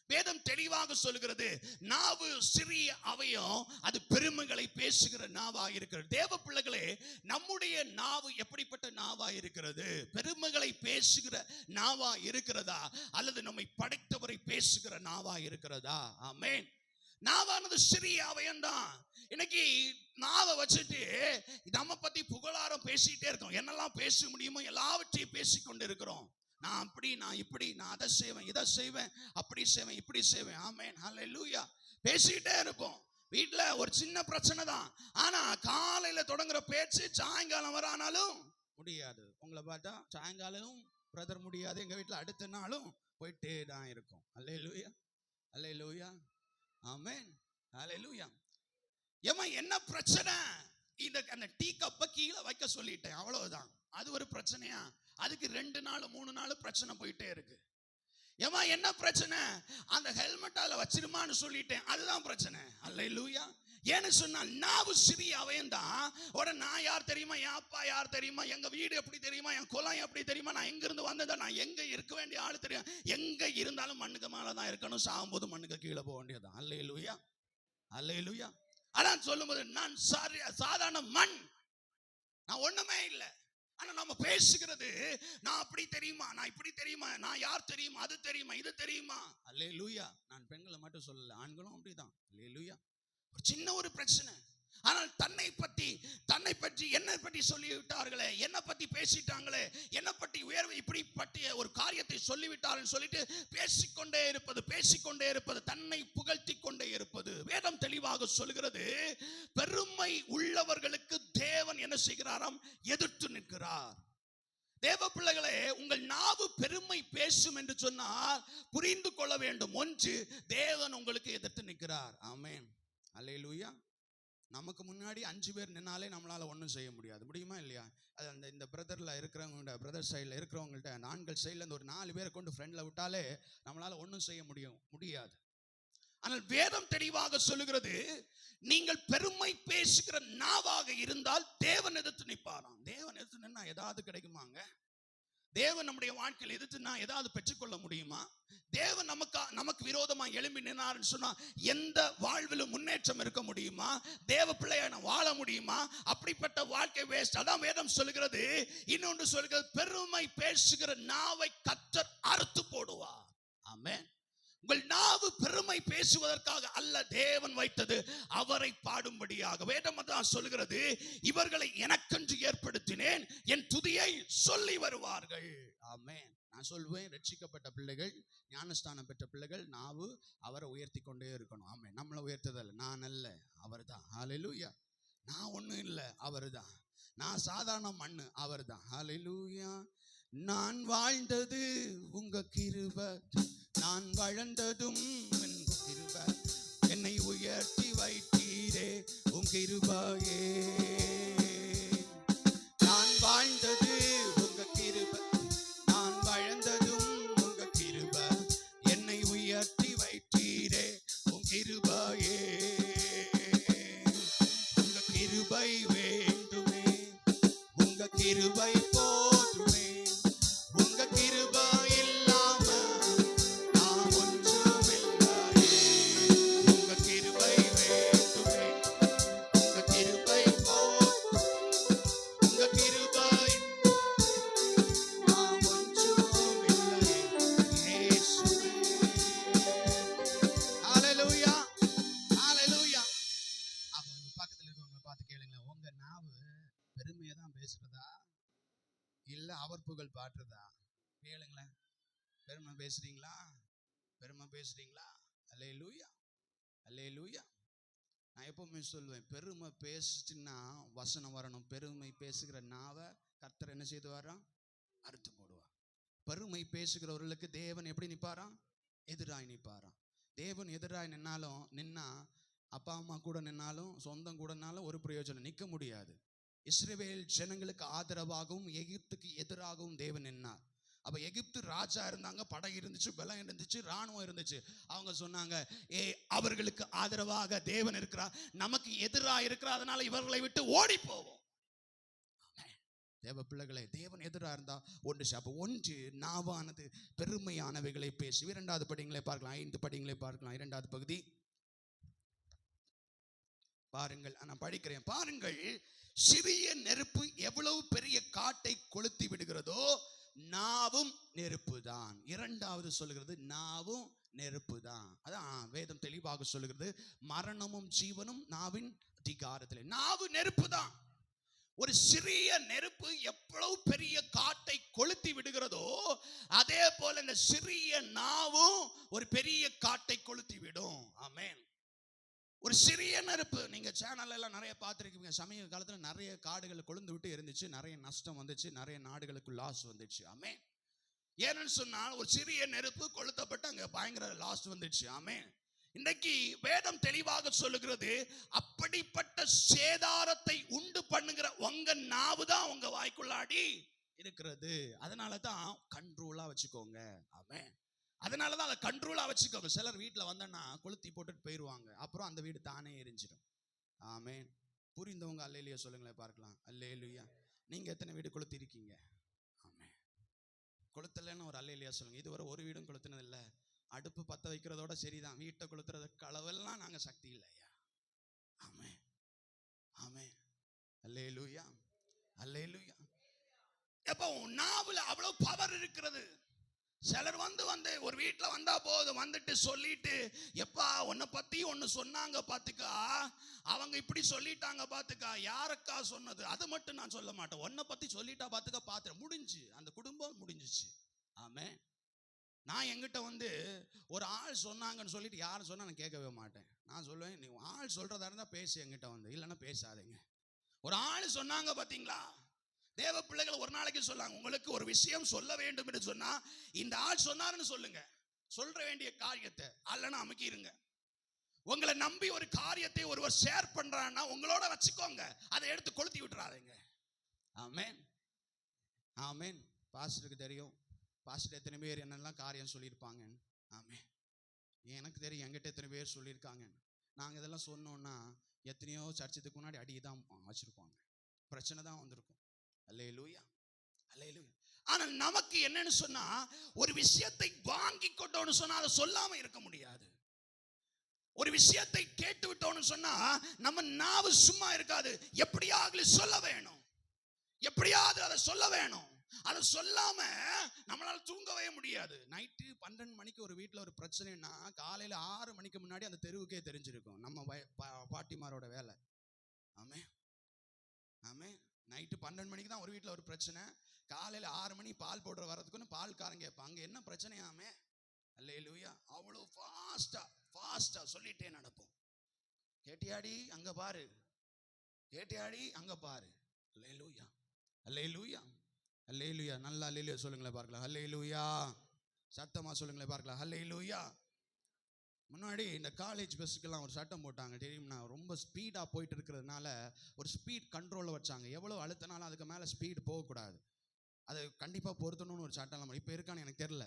வேதம் தெளிவாக சொல்லுகிறது, நாவு சிறிய அவயம், அது பெருமைகளை பேசுகிற நாவா இருக்கிறது. தேவ பிள்ளைகளே, நம்முடைய நாவு எப்படிப்பட்ட நாவா இருக்கிறது? பெருமைகளை பேசுகிற நாவா இருக்கிறதா, அல்லது நம்மை படைத்தவரை பேசுகிற நாவா இருக்கிறதா? ஆமென். நாவானது சிறிய அவயம்தான். இன்னைக்கு நாவை வச்சுட்டு நம்ம பத்தி புகழாரம் பேசிட்டே இருக்கோம். என்னெல்லாம் பேச முடியுமோ எல்லாவற்றையும் பேசிக்கொண்டு இருக்கிறோம். நான் அப்படி, நான் இப்படி, நான் அதை செய்வேன், இதை செய்வேன், அப்படி செய்வேன், இப்படி செய்வேன். ஆமென், ஹல்லேலூயா. பேசிக்கிட்டே இருப்போம். வீட்டுல ஒரு சின்ன பிரச்சனை தான், ஆனா காலையில தொடங்குற பேச்சு சாயங்காலம் வர ஆனாலும் முடியாது. உங்களை பார்த்தா சாயங்காலம் பிரதர் முடியாது, எங்க வீட்டுல அடுத்த நாளும் போயிட்டே தான் இருக்கும். ஹல்லேலூயா, ஹல்லேலூயா, ஆமென், ஹல்லேலூயா. ஏமா என்ன பிரச்சனை? அந்த டீ கப்பை கீழே வைக்க சொல்லிட்டேன், அவ்வளவுதான். அது ஒரு பிரச்சனையா? அதுக்கு 2 நாள் 3 நாள் பிரச்சனை போயிட்டே இருக்கு. ஏமா என்ன பிரச்சனை? அந்த ஹெல்மெட்டால வச்சிருமான்னு சொல்லிட்டேன், அதுதான் பிரச்சனை. அல்லேலூயா. ஏன்னு சொன்னா நாவு சிறிய அவயம்தான். உடனே நான் யார் தெரியுமா, என் அப்பா யார் தெரியுமா, எங்க வீடு எப்படி தெரியுமா, என் குலம் எப்படி தெரியுமா, நான் எங்க இருந்து வந்ததா, நான் எங்க இருக்க வேண்டிய ஆளு தெரியும். எங்க இருந்தாலும் மண்ணுக்கு மேலதான் இருக்கணும், சாகும்போது மண்ணுக்கு கீழே போக வேண்டியதுதான். அல்லேலூயா, அல்லேலூயா. அதான் சொல்லும்போது நான் சாதாரண மண், நான் ஒண்ணுமே இல்லை. ஆனா நம்ம பேசுகிறது, நான் அப்படி தெரியுமா, நான் இப்படி தெரியுமா, நான் யார் தெரியுமா, அது தெரியுமா, இது தெரியுமா. அல்லேலூயா. நான் பெண்களை மட்டும் சொல்லல, ஆண்களும் அப்படிதான். அல்லேலூயா. ஒரு சின்ன ஒரு பிரச்சனை, ஆனால் தன்னை பற்றி என்னை பற்றி சொல்லிவிட்டார்களே, என்னை பற்றி பேசிட்டாங்களே, என்னை பற்றி உயர்வு இப்படி பற்றிய ஒரு காரியத்தை சொல்லிவிட்டார்கள் சொல்லிட்டு பேசிக்கொண்டே இருப்பது, தன்னை புகழ்த்தி கொண்டே இருப்பது. வேதம் தெளிவாக சொல்கிறது, பெருமை உள்ளவர்களுக்கு தேவன் என்ன செய்கிறாராம்? எதிர்த்து நிற்கிறார். தேவ பிள்ளைகளே, உங்கள் நாவு பெருமை பேசும் என்று சொன்னால் புரிந்து கொள்ள வேண்டும். ஒன்று, தேவன் உங்களுக்கு எதிர்த்து நிற்கிறார். ஆமென், அல்லேலூயா. நமக்கு முன்னாடி 5 பேர் நின்னாலே நம்மளால ஒன்றும் செய்ய முடியாது. முடியுமா இல்லையா? அது அந்த இந்த பிரதர்ல இருக்கிறவங்கள்ட்ட, பிரதர் சைடில் இருக்கிறவங்கள்ட்ட, ஆண்கள் சைடில் இருந்து ஒரு 4 பேரை கொண்டு ஃப்ரெண்டில் விட்டாலே நம்மளால ஒன்றும் செய்ய முடியாது. ஆனால் வேதம் தெளிவாக சொல்லுகிறது, நீங்கள் பெருமை பேசுகிற நாவாக இருந்தால் தேவன் எதிர்த்து நிற்பாராம். தேவன் எதிர்த்து நின்னா ஏதாவது கிடைக்குமாங்க? தேவன் நம்முடைய வாழ்க்கையில் எதிர்த்துனா ஏதாவது பெற்றுக்கொள்ள முடியுமா? தேவன் நமக்கு விரோதமா எழும்பி நின்னார்னு சொன்னா எந்த வாழ்விலும் முன்னேற்றம் இருக்க முடியுமா? தேவ பிள்ளையான வாழ முடியுமா? அப்படிப்பட்ட வாழ்க்கை வேஸ்ட். அதான் வேதம் சொல்லுகிறது. இன்னொன்று சொல்லுகிறது, பெருமை பேசுகிற நாவை கர்த்தர் அறுத்து போடுவார். ஆமென். உங்கள் நாவு பெருமை பேசுவதற்காக அல்ல, தேவன் வைத்தது அவரை பாடும்படியாக. வேதம் தான் சொல்லுகிறது, இவர்களை எனக்கென்று ஏற்படுத்தினேன், என் துதியை சொல்லி வருவார்கள். ஆமென். நான் சொல்வேன், ரட்சிக்கப்பட்ட பிள்ளைகள், ஞானஸ்தானம் பெற்ற பிள்ளைகள், நாவு அவரை உயர்த்தி கொண்டே இருக்கணும். ஆமென். நம்மளை உயர்த்ததல்ல, நான் அல்ல, அவர் தான். ஹல்லேலூயா. நான் ஒன்றும் இல்லை, அவர் தான். நான் சாதாரண மண்ணு, அவர் தான். ஹல்லேலூயா. நான் வாழ்ந்தது உங்க கிருபை, நான் வளர்ந்ததும் உங்க கிருபை, என்னை உயர்த்தி வைத்தீரே உங்க கிருபையே. நான் வாழ்ந்தது உங்க கிருபை, நான் வளர்ந்ததும் உங்க கிருபை, என்னை உயர்த்தி வைத்தீரே உங்க கிருபையே. உங்க கிருபை வேண்டுமே, உங்க கிருபை போதுமே, உங்க கிருபை இல்லாம நான் ஒன்றும் இல்லையே. உங்க கிருபை வேண்டுமே, உங்க கிருபை போதுமே, உங்க கிருபை நான் ஒன்றும் இல்லையே. இயேசுவே. ஹல்லேலூயா, ஹல்லேலூயா. அப்ப பக்கத்துல இருக்கவங்களை பார்த்து கேளுங்களேன், உங்க நாவு பெருமையை தான் பேசுறதா இல்ல அவர் புகழ் பாடுறதா? கேளுங்களேன். பெருமை பேசுறீங்களா? பெருமை பேசுறீங்களா? அல்லேலூயா, அல்லேலூயா. நான் எப்பவுமே சொல்லுவேன், பெருமை பேசுச்சுன்னா வசனம் வரணும். பெருமை பேசுகிற நாவை கர்த்தர் என்ன செய்து வரான்? அறுத்து போடுவார். பெருமை பேசுகிறவர்களுக்கு தேவன் எப்படி நிற்பாராம்? எதிராய் நிற்பாராம். தேவன் எதிராய் நின்னா அப்பா அம்மா கூட நின்னாலும், சொந்தம் கூடனாலும் ஒரு பிரயோஜனம், நிற்க முடியாது. இஸ்ரவேல் ஜனங்களுக்கு ஆதரவாகவும் எகிப்துக்கு எதிராகவும் தேவன் நின்னார். அப்ப எகிப்து ராஜா இருந்தாங்க, படை இருந்துச்சு, பலம் இருந்துச்சு, ராணுவம் இருந்துச்சு. அவங்க சொன்னாங்க, அவர்களுக்கு ஆதரவாக தேவன் இருக்கிறார், நமக்கு எதிராக இருக்கிறார், அதனால இவர்களை விட்டு ஓடி போவோம். தேவ பிள்ளைகளே, தேவன் எதிராக இருந்தா ஒன்று நாவானது பெருமையானவைகளை பேசி. 2வது படிங்களை பார்க்கலாம், 5 படிங்களை பார்க்கலாம். 2வது பகுதி பாருங்கள், நான் படிக்கிறேன். பாருங்கள், சிறிய நெருப்பு எவ்வளவு பெரிய காட்டை கொளுத்தி விடுகிறதோ, நாவும் நெருப்பு தான். இரண்டாவது சொல்லுகிறது நாவும் நெருப்பு தான். அதான் வேதம் தெளிவாக சொல்லுகிறது, மரணமும் ஜீவனும் நாவின் அதிகாரத்திலே. நாவு நெருப்பு தான். ஒரு சிறிய நெருப்பு எவ்வளவு பெரிய காட்டை கொளுத்தி விடுகிறதோ, அதே போல இந்த சிறிய நாவும் ஒரு பெரிய காட்டை கொளுத்தி விடும். ஆமென். ஒரு சிறிய நெருப்பு. நீங்க சேனல்ல எல்லாம் நிறைய பார்த்துருக்கீங்க. சமீப காலத்துல நிறைய காடுகள் கொழுந்து விட்டு இருந்துச்சு, நிறைய நஷ்டம் வந்துச்சு, நிறைய நாடுகளுக்கு லாஸ் வந்துச்சு. ஆமென். ஏன்னு சொன்னால் ஒரு சிறிய நெருப்பு கொளுத்தப்பட்டு அங்க பயங்கர லாஸ் வந்துச்சு. ஆமென். இன்னைக்கு வேதம் தெளிவாக சொல்லுகிறது, அப்படிப்பட்ட சேதாரத்தை உண்டு பண்ணுகிற உங்க நாவு தான் உங்க வாய்க்குள்ளாடி இருக்கிறது. அதனால தான் கண்ட்ரோலா வச்சுக்கோங்க. ஆமென். அதனால தான் அதை கண்ட்ரோலா வச்சுக்கோங்க. சிலர் வீட்டில் வந்தோன்னா கொளுத்தி போட்டுட்டு போயிடுவாங்க, அப்புறம் அந்த வீடு தானே எரிஞ்சிடும். ஆமென். புரிந்தவங்க அல்லேலூயா சொல்லுங்களேன் பார்க்கலாம். அல்லேலூயா. நீங்க எத்தனை வீடு கொளுத்தி இருக்கீங்க? ஆமென். கொளுத்தலன்னு ஒரு அல்லேலூயா சொல்லுங்க. இதுவரை ஒரு வீடும் கொளுத்தினது இல்லை. அடுப்பு பற்ற வைக்கிறதோட சரிதான், வீட்டை கொளுத்துறதுக்கு அளவெல்லாம் நாங்க சக்தி இல்லையா. ஆமென். ஆமென். அல்லேலூயா. அல்லேலூயா. எப்போ நாவுல அவ்வளவு பவர் இருக்கிறது. சிலர் வந்து ஒரு வீட்டுல வந்தா போதும், வந்துட்டு சொல்லிட்டு, எப்பா உன்னை பத்தி ஒண்ணு சொன்னாங்க பாத்துக்கா, அவங்க இப்படி சொல்லிட்டாங்க பாத்துக்கா. யாருக்கா சொன்னது? அது மட்டும் நான் சொல்ல மாட்டேன். உன்னை பத்தி சொல்லிட்டா பாத்துக்கா, பாத்து முடிஞ்சு, அந்த குடும்பம் முடிஞ்சிச்சு. ஆமென். நான் எங்கிட்ட ஒரு ஆள் சொன்னாங்கன்னு சொல்லிட்டு யாரும் சொன்னா நான் கேட்கவே மாட்டேன். நான் சொல்லுவேன், நீ ஆள் சொல்றதா இருந்தா பேசு என்கிட்ட இல்லைன்னா பேசாதீங்க. ஒரு ஆள் சொன்னாங்க பாத்தீங்களா, தேவ பிள்ளைகள் ஒரு நாளைக்கு சொல்லாங்க, உங்களுக்கு ஒரு விஷயம் சொல்ல வேண்டும் என்று சொன்னா இந்த ஆள் சொன்னாருன்னு சொல்லுங்க. சொல்ற வேண்டிய காரியத்தை அல்லனா அமைக்கிருங்க. உங்களை நம்பி ஒரு காரியத்தை ஒருவர் ஷேர் பண்றான்னா உங்களோட வச்சுக்கோங்க, அதை எடுத்து கொளுத்தி விட்டுறாதீங்க. ஆமென். ஆமென். பாஸ்டருக்கு தெரியும், பாஸ்டர் எத்தனை பேர் என்னெல்லாம் காரியம் சொல்லியிருப்பாங்க. ஆமென். எனக்கு தெரியும் என்கிட்ட எத்தனை பேர் சொல்லியிருக்காங்க. நாங்கள் இதெல்லாம் சொன்னோன்னா எத்தனையோ சர்ச்சத்துக்கு முன்னாடி அடி தான் வச்சிருப்பாங்க, பிரச்சனை தான் வந்திருக்கும். அல்லேலூயா. அல்லேலூயா. ஆனால் நமக்கு என்னன்னு சொன்னா, ஒரு விஷயத்தை வாங்கி கொண்டோன்னு சொன்னா அதை சொல்லாம இருக்க முடியாது. ஒரு விஷயத்தை கேட்டு விட்டோம்னு சொன்னா நம்ம நாவு சும்மா இருக்காது, எப்படியாவது சொல்ல வேணும், எப்படியாவது அதை சொல்ல வேணும். அதை சொல்லாம நம்மளால தூங்கவே முடியாது. நைட்டு 12 மணிக்கு ஒரு வீட்டில் ஒரு பிரச்சனைன்னா காலையில 6 மணிக்கு முன்னாடி அந்த தெருவுக்கே தெரிஞ்சிருக்கும் நம்ம பாட்டிமாரோட வேலை. ஆமென். ஆமென். நைட்டு 12 மணிக்கு தான் ஒரு வீட்டில் ஒரு பிரச்சனை, காலையில 6 மணி பால் போடுற வரதுக்குன்னு பால்காரங்க கேட்பாங்க, என்ன பிரச்சனையாமே. அல்லேலூயா. அவ்வளோ ஃபாஸ்டா சொல்லிட்டே நடப்போம். கேட்டியாடி அங்க பாரு, கேட்டியாடி அங்க பாரு. அல்லேலூயா. அல்லேலூயா. அல்லேலூயா. நல்லா அல்லேலூயா சொல்லுங்களேன் பார்க்கலாம். அல்லேலூயா. சத்தமா சொல்லுங்களேன் பார்க்கலாம். அல்லேலூயா. முன்னாடி இந்த காலேஜ் பஸ்ஸுக்கெல்லாம் ஒரு சட்டம் போட்டாங்க தெரியும்னா, ரொம்ப ஸ்பீடாக போயிட்டு இருக்கிறதுனால ஒரு ஸ்பீட் கண்ட்ரோலில் வச்சாங்க. எவ்வளோ அழுத்தினாலும் அதுக்கு மேலே ஸ்பீடு போகக்கூடாது, அது கண்டிப்பாக பொருத்தணும்னு ஒரு சட்டம் இப்போ இருக்கான்னு எனக்கு தெரில.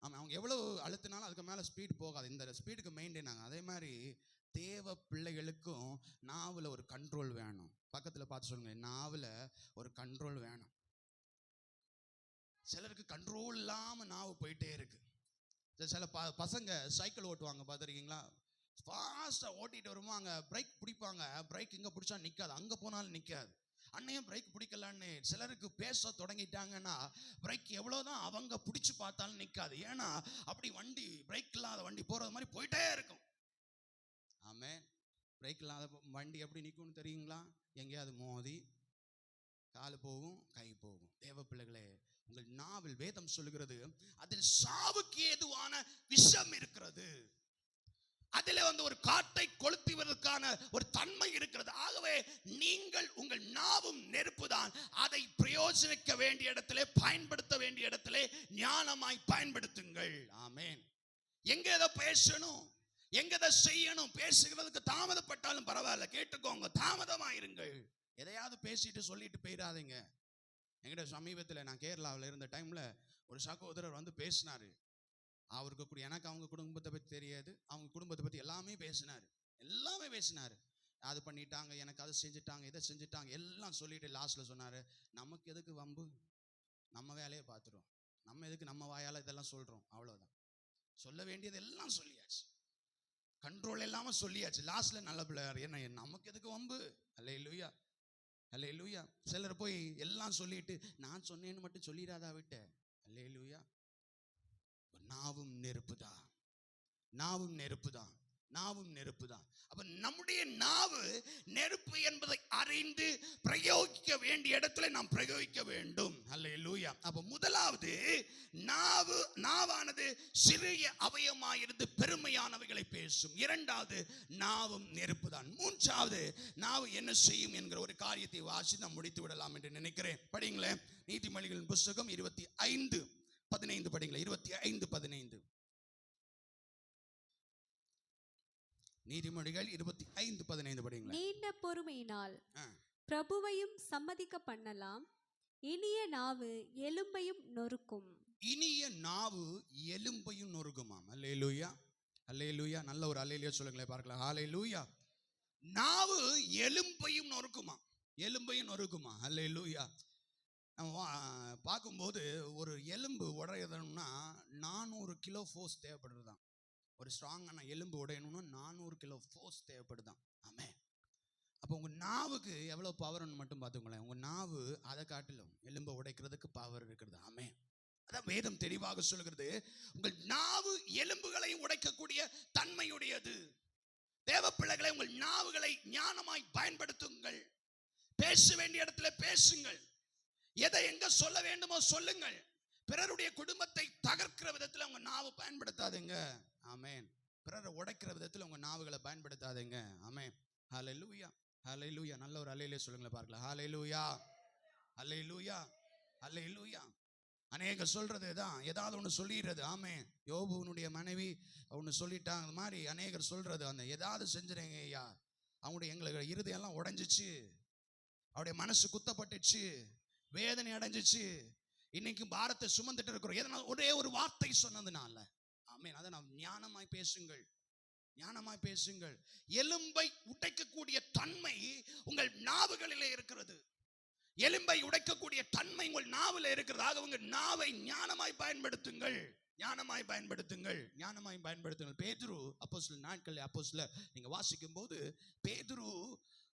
ஆமாம், அவங்க எவ்வளோ அழுத்தினாலும் அதுக்கு மேலே ஸ்பீடு போகாது, இந்த ஸ்பீடுக்கு மெயின்டைன் ஆகும். அதே மாதிரி தேவ பிள்ளைகளுக்கும் நாவில் ஒரு கண்ட்ரோல் வேணும். பக்கத்தில் பார்த்து சொல்லுங்க, நாவில் ஒரு கண்ட்ரோல் வேணும். சிலருக்கு கண்ட்ரோல் இல்லாமல் நாவு போயிட்டே இருக்கு. சில பசங்க சைக்கிள் ஓட்டுவாங்க பார்த்துருக்கீங்களா, ஃபாஸ்ட்டாக ஓட்டிகிட்டு வருவாங்க, பிரேக் பிடிப்பாங்க, பிரேக் இங்கே பிடிச்சா நிற்காது, அங்கே போனாலும் நிற்காது. அன்னையும் பிரேக் பிடிக்கலான்னு சிலருக்கு பேச தொடங்கிட்டாங்கன்னா பிரேக் எவ்வளோதான் அவங்க பிடிச்சி பார்த்தாலும் நிற்காது. ஏன்னா அப்படி வண்டி பிரேக் இல்லாத வண்டி போகிறது மாதிரி போயிட்டே இருக்கும். ஆமென். பிரேக் இல்லாத வண்டி எப்படி நிற்கும்னு தெரியுங்களா? எங்கேயாவது மோதி கால் போகும், கை போகும். தேவ பிள்ளைகளே, உங்கள் நாவில் வேதம் சொல்லுகிறது, அதில் சாவுக்கு ஏதுவான விஷம் இருக்கிறது. அதில் ஒரு காட்டை கொளுத்துவதற்கான ஒரு தன்மை இருக்கிறது. ஆகவே நீங்கள் உங்கள் நாவும் நெருப்புதான், அதை பிரயோஜனிக்க வேண்டிய இடத்திலே, பயன்படுத்த வேண்டிய இடத்திலே ஞானமாய் பயன்படுத்துங்கள். ஆமென். எங்க எதை பேசணும், எங்க எதை செய்யணும், பேசுகிறதுக்கு தாமதப்பட்டாலும் பரவாயில்ல, கேட்டுக்கோங்க, தாமதமாயிருங்கள். எதையாவது பேசிட்டு சொல்லிட்டு போயிடாதீங்க. என்கிட்ட சமீபத்தில் நான் கேரளாவில் இருந்த டைமில் ஒரு சகோதரர் பேசினார். அவருக்கு கூட எனக்கு அவங்க குடும்பத்தை பற்றி தெரியாது, அவங்க குடும்பத்தை பற்றி எல்லாமே பேசினார். அது பண்ணிட்டாங்க, எனக்கு அதை செஞ்சுட்டாங்க, இதை செஞ்சுட்டாங்க, எல்லாம் சொல்லிட்டு லாஸ்ட்டில் சொன்னார், நமக்கு எதுக்கு வம்பு, நம்ம வேலையை பார்த்துரும், நம்ம எதுக்கு நம்ம வாயால் இதெல்லாம் சொல்கிறோம், அவ்வளோதான். சொல்ல வேண்டியது எல்லாம் சொல்லியாச்சு, கண்ட்ரோல் இல்லாமல் சொல்லியாச்சு. லாஸ்ட்டில் நல்ல பிள்ளையார், என்ன நமக்கு எதுக்கு வம்பு. அல்லேலூயா. அல்லேலூயா. சிலர் போய் எல்லாம் சொல்லிட்டு நான் சொன்னேன்னு மட்டும் சொல்லிடாதா விட்ட, அல்லேலூயா. நாவும் நெருப்பு தான், நாவும் நெருப்பு தான், நாவும் நெருப்பு தான். அப்ப நம்முடைய நாவு நெருப்பு என்பதை அறிந்து பிரயோகிக்க வேண்டிய இடத்துல நாம் பிரயோகிக்க வேண்டும். அல்லேலூயா. அப்ப முதலாவது நாவானது சிறிய அவயமாயிருந்து பெருமையானவைகளை பேசும். இரண்டாவது நாவும் நெருப்பு தான். மூன்றாவது நாவு என்ன செய்யும் என்கிற ஒரு காரியத்தை வாசி நாம் முடித்து விடலாம் என்று நினைக்கிறேன். படிங்களேன், நீதிமொழிகளின் புஸ்தகம் 25:15 படிங்களேன். 25:15 நீதிமொழிகள் 25:15 படிங்களேன். நீண்ட பொறுமையினால் பிரபுவையும் சம்மதிக்க பண்ணலாம், இனிய நாவு எலும்பையும் நொறுக்கும். இனிய நாவு எலும்பையும் நொறுக்குமாம். அல்லேலூயா, அல்லேலூயா. நல்ல ஒரு அல்லேலூயா சொல்லுங்களேன் பார்க்கலாம். அல்லேலூயா. நாவு எலும்பையும் நொறுக்குமா, எலும்பையும் நொறுக்குமா. அல்லேலூயா. நம்ம பார்க்கும்போது ஒரு எலும்பு உடையணும்னா 400 கிலோ ஃபோர்ஸ் தேவைப்படுறதுதான். ஒரு ஸ்ட்ராங்கான எலும்பு உடையணும்னா 400 கிலோ ஃபோர்ஸ் தேவைப்படுதான். ஆமென். அப்போ உங்கள் நாவுக்கு எவ்வளோ பவர்னு மட்டும் பார்த்துங்களேன். உங்கள் நாவு அதை காட்டிலும் எலும்பை உடைக்கிறதுக்கு பவர் இருக்கிறது. ஆமென். அதான் வேதம் தெளிவாக சொல்கிறது, உங்கள் நாவு எலும்புகளை உடைக்கக்கூடிய தன்மையுடையது. தேவ பிள்ளைகளை, உங்கள் நாவுகளை ஞானமாய் பயன்படுத்துங்கள். பேச வேண்டிய இடத்துல பேசுங்கள். எதை எங்க சொல்ல வேண்டுமோ சொல்லுங்கள். பிறருடைய குடும்பத்தை தகர்க்கிற விதத்தில் உங்க நாவு பயன்படுத்தாதீங்க. ஆமென். பிறரை உடைக்கிற விதத்தில் உங்க நாவுகளை பயன்படுத்தாதீங்க. ஆமென். ஹல்லேலூயா, ஹல்லேலூயா. நல்ல ஒரு அல்லேலூயா சொல்லுங்களேன் பார்க்கலாம். ஹல்லேலூயா, ஹல்லேலூயா, ஹல்லேலூயா. அநேக சொல்றது தான், ஏதாவது ஒன்று சொல்லிடுறது. ஆமென். யோபுனுடைய மனைவி ஒன்று சொல்லிட்டாங்க, அந்த மாதிரி அநேகர் சொல்றது, அந்த ஏதாவது செஞ்சுறீங்க ஐயா, அவங்களுடைய எங்களுக்கு இருதயெல்லாம் உடைஞ்சிச்சு, அவருடைய மனசு குத்தப்பட்டுச்சு, வேதனை அடைஞ்சிச்சு, இன்னைக்கு பாரத்தை சுமந்துட்டு இருக்கிறோம். எதனால்? ஒரே ஒரு வார்த்தை சொன்னதுனால. ஆமென். அதை நாம் ஞானமாய் பேசுங்கள், ஞானமாய் பேசுங்கள். எலும்பை உடைக்கக்கூடிய தன்மை உங்கள் நாவுகளிலே இருக்கிறது. எலும்பை உடைக்கக்கூடிய தன்மை உங்கள் நாவில் இருக்கிறதாக உங்கள் நாவை ஞானமாய் பயன்படுத்துங்கள், ஞானமாய் பயன்படுத்துங்கள், ஞானமாய் பயன்படுத்துங்கள். பேதுரு அப்போஸ்தலர் நாட்கள் அப்போஸ்தலர் நீங்க வாசிக்கும் போது பேதுரு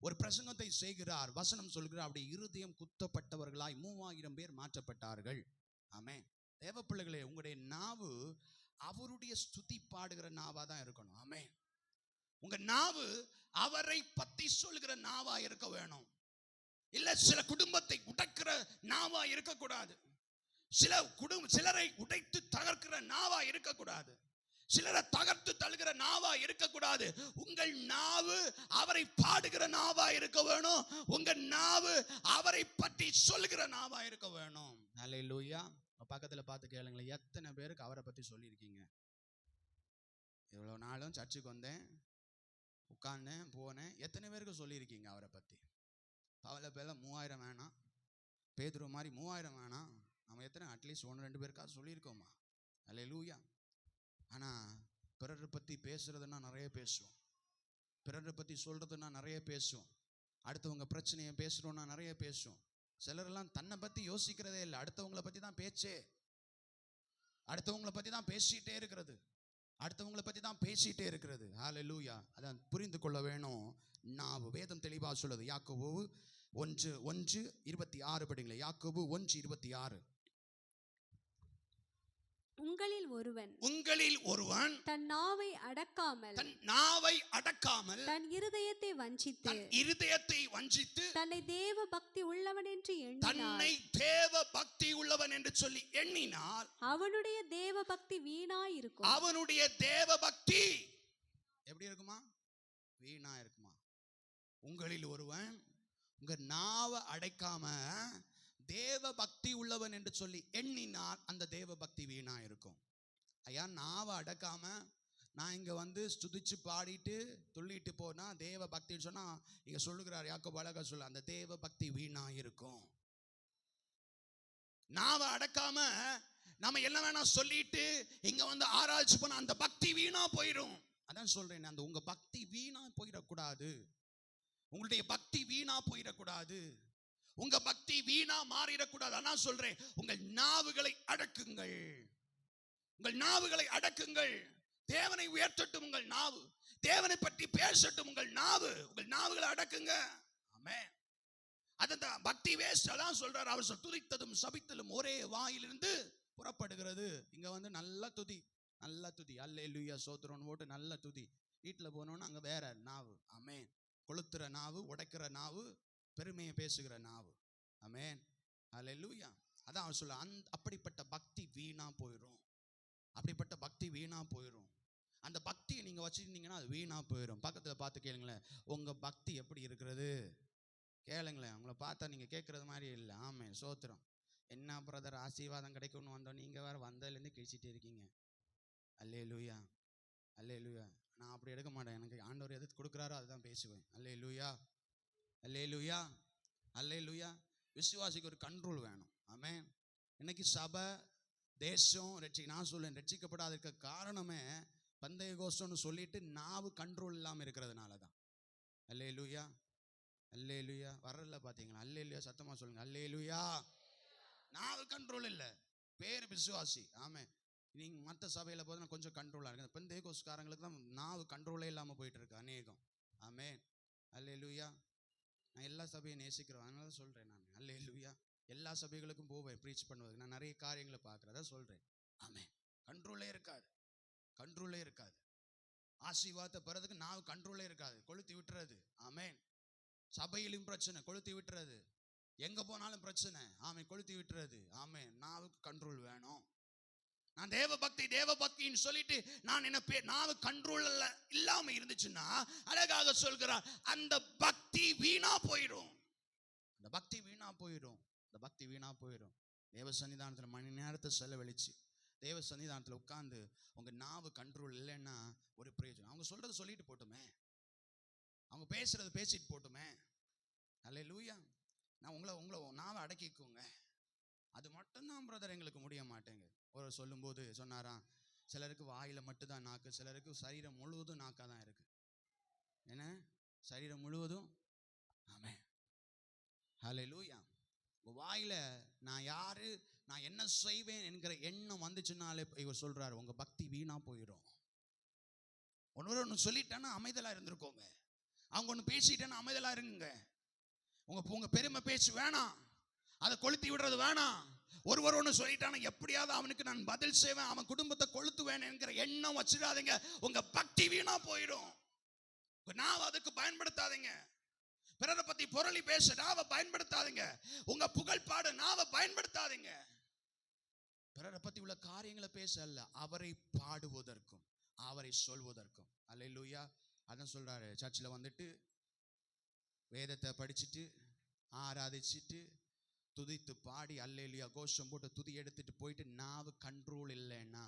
ஒரு பிரசங்கத்தை செய்கிறார். வசனம் சொல்கிறார், அப்படி இருதயம் குத்தப்பட்டவர்களாய் 3000 பேர் மாற்றப்பட்டார்கள். ஆமென். தேவ பிள்ளைகளே, உங்களுடைய நாவு அவருடைய ஸ்துதி பாடுகிற நாவா தான் இருக்கணும். ஆமென். உங்க நாவு அவரை பத்தி சொல்கிற நாவா இருக்க வேணும். இல்ல சில குடும்பத்தை உடைக்கிற நாவா இருக்கக்கூடாது. சிலரை உடைத்து தகர்க்கிற நாவா இருக்கக்கூடாது. சிலரை தகர்த்து தள்ளுகிற நாவா இருக்கக்கூடாது. உங்கள் நாவு அவரை பாடுகிற நாவா இருக்க வேணும். உங்க நாவு அவரை பற்றி சொல்லுகிற நாவா இருக்க வேணும். அல்லேலூயா. பக்கத்துல பார்த்து கேளுங்களேன், எத்தனை பேருக்கு அவரை பத்தி சொல்லியிருக்கீங்க? இவ்வளவு நாளும் சர்ச்சுக்கு வந்தேன், உட்கார்ந்தேன், போனேன், எத்தனை பேருக்கு சொல்லியிருக்கீங்க அவரை பத்தி? பவல பேல 3000 வேணாம், பேதுரு மாதிரி 3000 வேணாம், நம்ம எத்தனை அட்லீஸ்ட் 1-2 பேருக்கா சொல்லியிருக்கோமா? அல்லேலூயா. ஆனா பிறரை பத்தி பேசுறதுன்னா நிறைய பேசுவோம், பிறரை பத்தி சொல்றதுன்னா நிறைய பேசுவோம், அடுத்தவங்க பிரச்சனையை பேசுறோம்னா நிறைய பேசுவோம். சிலரெல்லாம் தன்னை பத்தி யோசிக்கிறதே இல்லை, அடுத்தவங்களை பத்தி தான் பேச்சே, அடுத்தவங்களை பத்தி தான் பேசிட்டே இருக்கிறது, அடுத்தவங்களை பத்தி தான் பேசிட்டே இருக்கிறது. ஹல்லேலூயா. அதான் புரிந்து கொள்ள வேணும். நாவு வேதம் தெளிவா சொல்லுது. யாக்கோபு 1:26 படிங்களே. யாக்கோபு 1:26. உங்களில் ஒருவன் தன் நாவை அடக்காமல் தன் இருதயத்தை வஞ்சித்து தன்னை தேவ பக்தி உள்ளவன் என்று சொல்லி எண்ணினால் அவனுடைய தேவ பக்தி வீணாயிருக்கும். அவனுடைய தேவ பக்தி எப்படி இருக்குமா? வீணா இருக்குமா? உங்களில் ஒருவன் உங்க நாவை அடைக்காம தேவ பக்தி உள்ளவன் என்று சொல்லி எண்ணினார், அந்த தேவ பக்தி வீணா இருக்கும். ஐயா, நாவை அடக்காம நான் இங்க வந்து ஸ்துதிச்சு பாடிட்டு துள்ளிட்டு போனா தேவ பக்தின்னு சொன்னா இங்க சொல்லுகிறார் யாக்கோபு அழகா சொல்ல, அந்த தேவ பக்தி வீணா இருக்கும். நாவை அடக்காம நாம என்ன வேணா சொல்லிட்டு இங்க வந்து ஆராய்ச்சி பண்ண அந்த பக்தி வீணா போயிடும். அதான் சொல்றேன், அந்த உங்க பக்தி வீணா போயிடக்கூடாது, உங்களுடைய பக்தி வீணா போயிடக்கூடாது, உங்க பக்தி வீணா மாறிடக்கூடாது. ஆனா சொல்றேன், உங்கள் நாவுகளை அடக்குங்கள், உங்கள் நாவுகளை அடக்குங்கள். தேவனை உயர்த்தட்டும் உங்கள் நாவு, தேவனை பற்றி பேசட்டும் உங்கள் நாவு, உங்கள் நாவுகளை அடக்குங்க. ஆமென். அதான் பக்தி வேஸ்ட். அதான் சொல்றார், அவர் துதித்ததும் சபித்தலும் ஒரே வாயிலிருந்து புறப்படுகிறது. இங்க வந்து நல்ல துதி, நல்ல துதி, அல்லேலூயா ஸ்தோத்திரம்னு போட்டு நல்ல துதி. வீட்டுல போனோம்னா அங்க வேற நாவு. ஆமென். கொளுத்துற நாவு, உடைக்கிற நாவு, பெருமையை பேசுகிற நாவு. ஆமென். அல்லேலூயா. அதான் அவர் சொல்ல, அப்படிப்பட்ட பக்தி வீணா போயிடும். அப்படிப்பட்ட பக்தி வீணா போயிடும். அந்த பக்தியை நீங்க வச்சிருந்தீங்கன்னா அது வீணா போயிடும். பக்கத்துல பார்த்து கேளுங்களேன், உங்க பக்தி எப்படி இருக்கிறது கேளுங்களேன். உங்களை பார்த்தா நீங்க கேட்கறது மாதிரி இல்லை. ஆமென் சோத்திரம். என்ன பிரதர் ஆசீர்வாதம் கிடைக்கும்னு வந்தோம், நீங்க வேற வந்ததுலேருந்து கிழிச்சிட்டே இருக்கீங்க. அல்லேலூயா, அல்லேலூயா. நான் அப்படி எடுக்க மாட்டேன். எனக்கு ஆண்டவர் எது கொடுக்குறாரோ அதுதான் பேசுவேன். அல்லேலூயா, அல்லேலூயா, அல்லேலூயா. விசுவாசிக்கு ஒரு கண்ட்ரோல் வேணும். ஆமென். இன்னைக்கு சபை, தேசம் நான் சொல்லேன் ரட்சிக்கப்படாததுக்கு காரணமே பந்தய கோஷம்னு சொல்லிட்டு நாவு கண்ட்ரோல் இல்லாமல் இருக்கிறதுனால தான். அல்லேலூயா, அல்லேலூயா. வரல பார்த்தீங்களா? அல்லேலூயா சத்தமாக சொல்லுங்க. அல்லேலூயா. நாவு கண்ட்ரோல் இல்லை, பேர் விசுவாசி. ஆமென். நீங்க மற்ற சபையில் போதுனா கொஞ்சம் கண்ட்ரோலாக இருக்கு. பந்தய கோஷக்காரங்களுக்கு தான் நாவு கண்ட்ரோலே இல்லாமல் போயிட்டு இருக்கு அநேகம். ஆமென். அல்லேலூயா. நான் எல்லா சபையும் நேசிக்கிறேன், அதனால சொல்றேன் நான். அல்லேலூயா. எல்லா சபைகளுக்கும் போவேன் ப்ரீச் பண்ணுவதுக்கு. நான் நிறைய காரியங்களை பார்க்குறதா சொல்றேன். ஆமென். கண்ட்ரோலே இருக்காது, கண்ட்ரோலே இருக்காது. ஆசீர்வாதத்தை பெறதுக்கு நாவு கண்ட்ரோலே இருக்காது, கொளுத்தி விட்டுறது. ஆமென். சபையிலும் பிரச்சனை, கொளுத்தி விட்டுறது. எங்க போனாலும் பிரச்சனை, ஆமென், கொளுத்தி விட்டுறது. ஆமென். நாவுக்கு கண்ட்ரோல் வேணும். நான் தேவ பக்தின்னு சொல்லிட்டு நான் என்ன நாவு கண்ட்ரோல் இல்லாம இருந்துச்சுன்னா அழகாக சொல்கிறார், அந்த பக்தி வீணா போயிடும். அந்த பக்தி வீணா போயிடும். அந்த பக்தி வீணா போயிடும். தேவ சன்னிதானத்துல மணி நேரத்தை செலவழிச்சு தேவ சன்னிதானத்துல உட்கார்ந்து உங்க நாவு கண்ட்ரோல் இல்லைன்னா ஒரு பிரயோஜனம். அவங்க சொல்றது சொல்லிட்டு போட்டுமே, அவங்க பேசுறது பேசிட்டு போட்டுமே. அல்லேலூயா. நான் உங்களை நாவை அடக்கிக்கோங்க. அது மட்டும்தான் பிரதர் எங்களுக்கு முடிய மாட்டேங்க. ஒரு சொல்லும்போது சொன்னாராம், சிலருக்கு வாயில மட்டும்தான் நாக்கு, சிலருக்கு சரீரம் முழுவதும் நாக்கா தான் இருக்கு. என்ன சரீரம் முழுவதும்? ஆமென். ஹல்லேலூயா. உங்க வாயில நான் யாரு, நான் என்ன செய்வேன் என்கிற எண்ணம் வந்துச்சுனாலே இவர் சொல்றாரு, உங்க பக்தி வீணா போயிடும். ஒன்று சொல்லிட்டேன்னா அமைதலா இருந்திருக்கோங்க. அவங்க ஒன்று பேசிட்டேன்னா அமைதலா இருங்க. உங்க பெருமை பேச்சு வேணாம், அதை கொளுத்தி விடுறது வேணாம். ஒருவர் ஒன்று சொல்லிட்டான எப்படியாவது அவனுக்கு நான் பதில் செய்வேன், அவன் குடும்பத்தை கொளுத்துவேன் என்கிற எண்ணம் வச்சிடாதீங்க. உங்க பக்தி வீணா போயிடும். நான் அதுக்கு பயன்படுத்தாதீங்க. பிறரை பத்தி பொருளி பேச நாவை பயன்படுத்தாதீங்க. உங்க புகழ் பாட நாவை பயன்படுத்தாதீங்க. பிறரை பத்தி உள்ள காரியங்களை பேச அல்ல, அவரை பாடுவதற்கும் அவரை சொல்வதற்கும். அல்லேலூயா. அதான் சொல்றாரு, சர்ச்சில் வந்துட்டு வேதத்தை படிச்சுட்டு ஆராதிச்சுட்டு துதித்து பாடி அல்லேலூயா கோஷம் போட்டு துதி எடுத்துட்டு போயிட்டு நாவு கண்ட்ரோல் இல்லைன்னா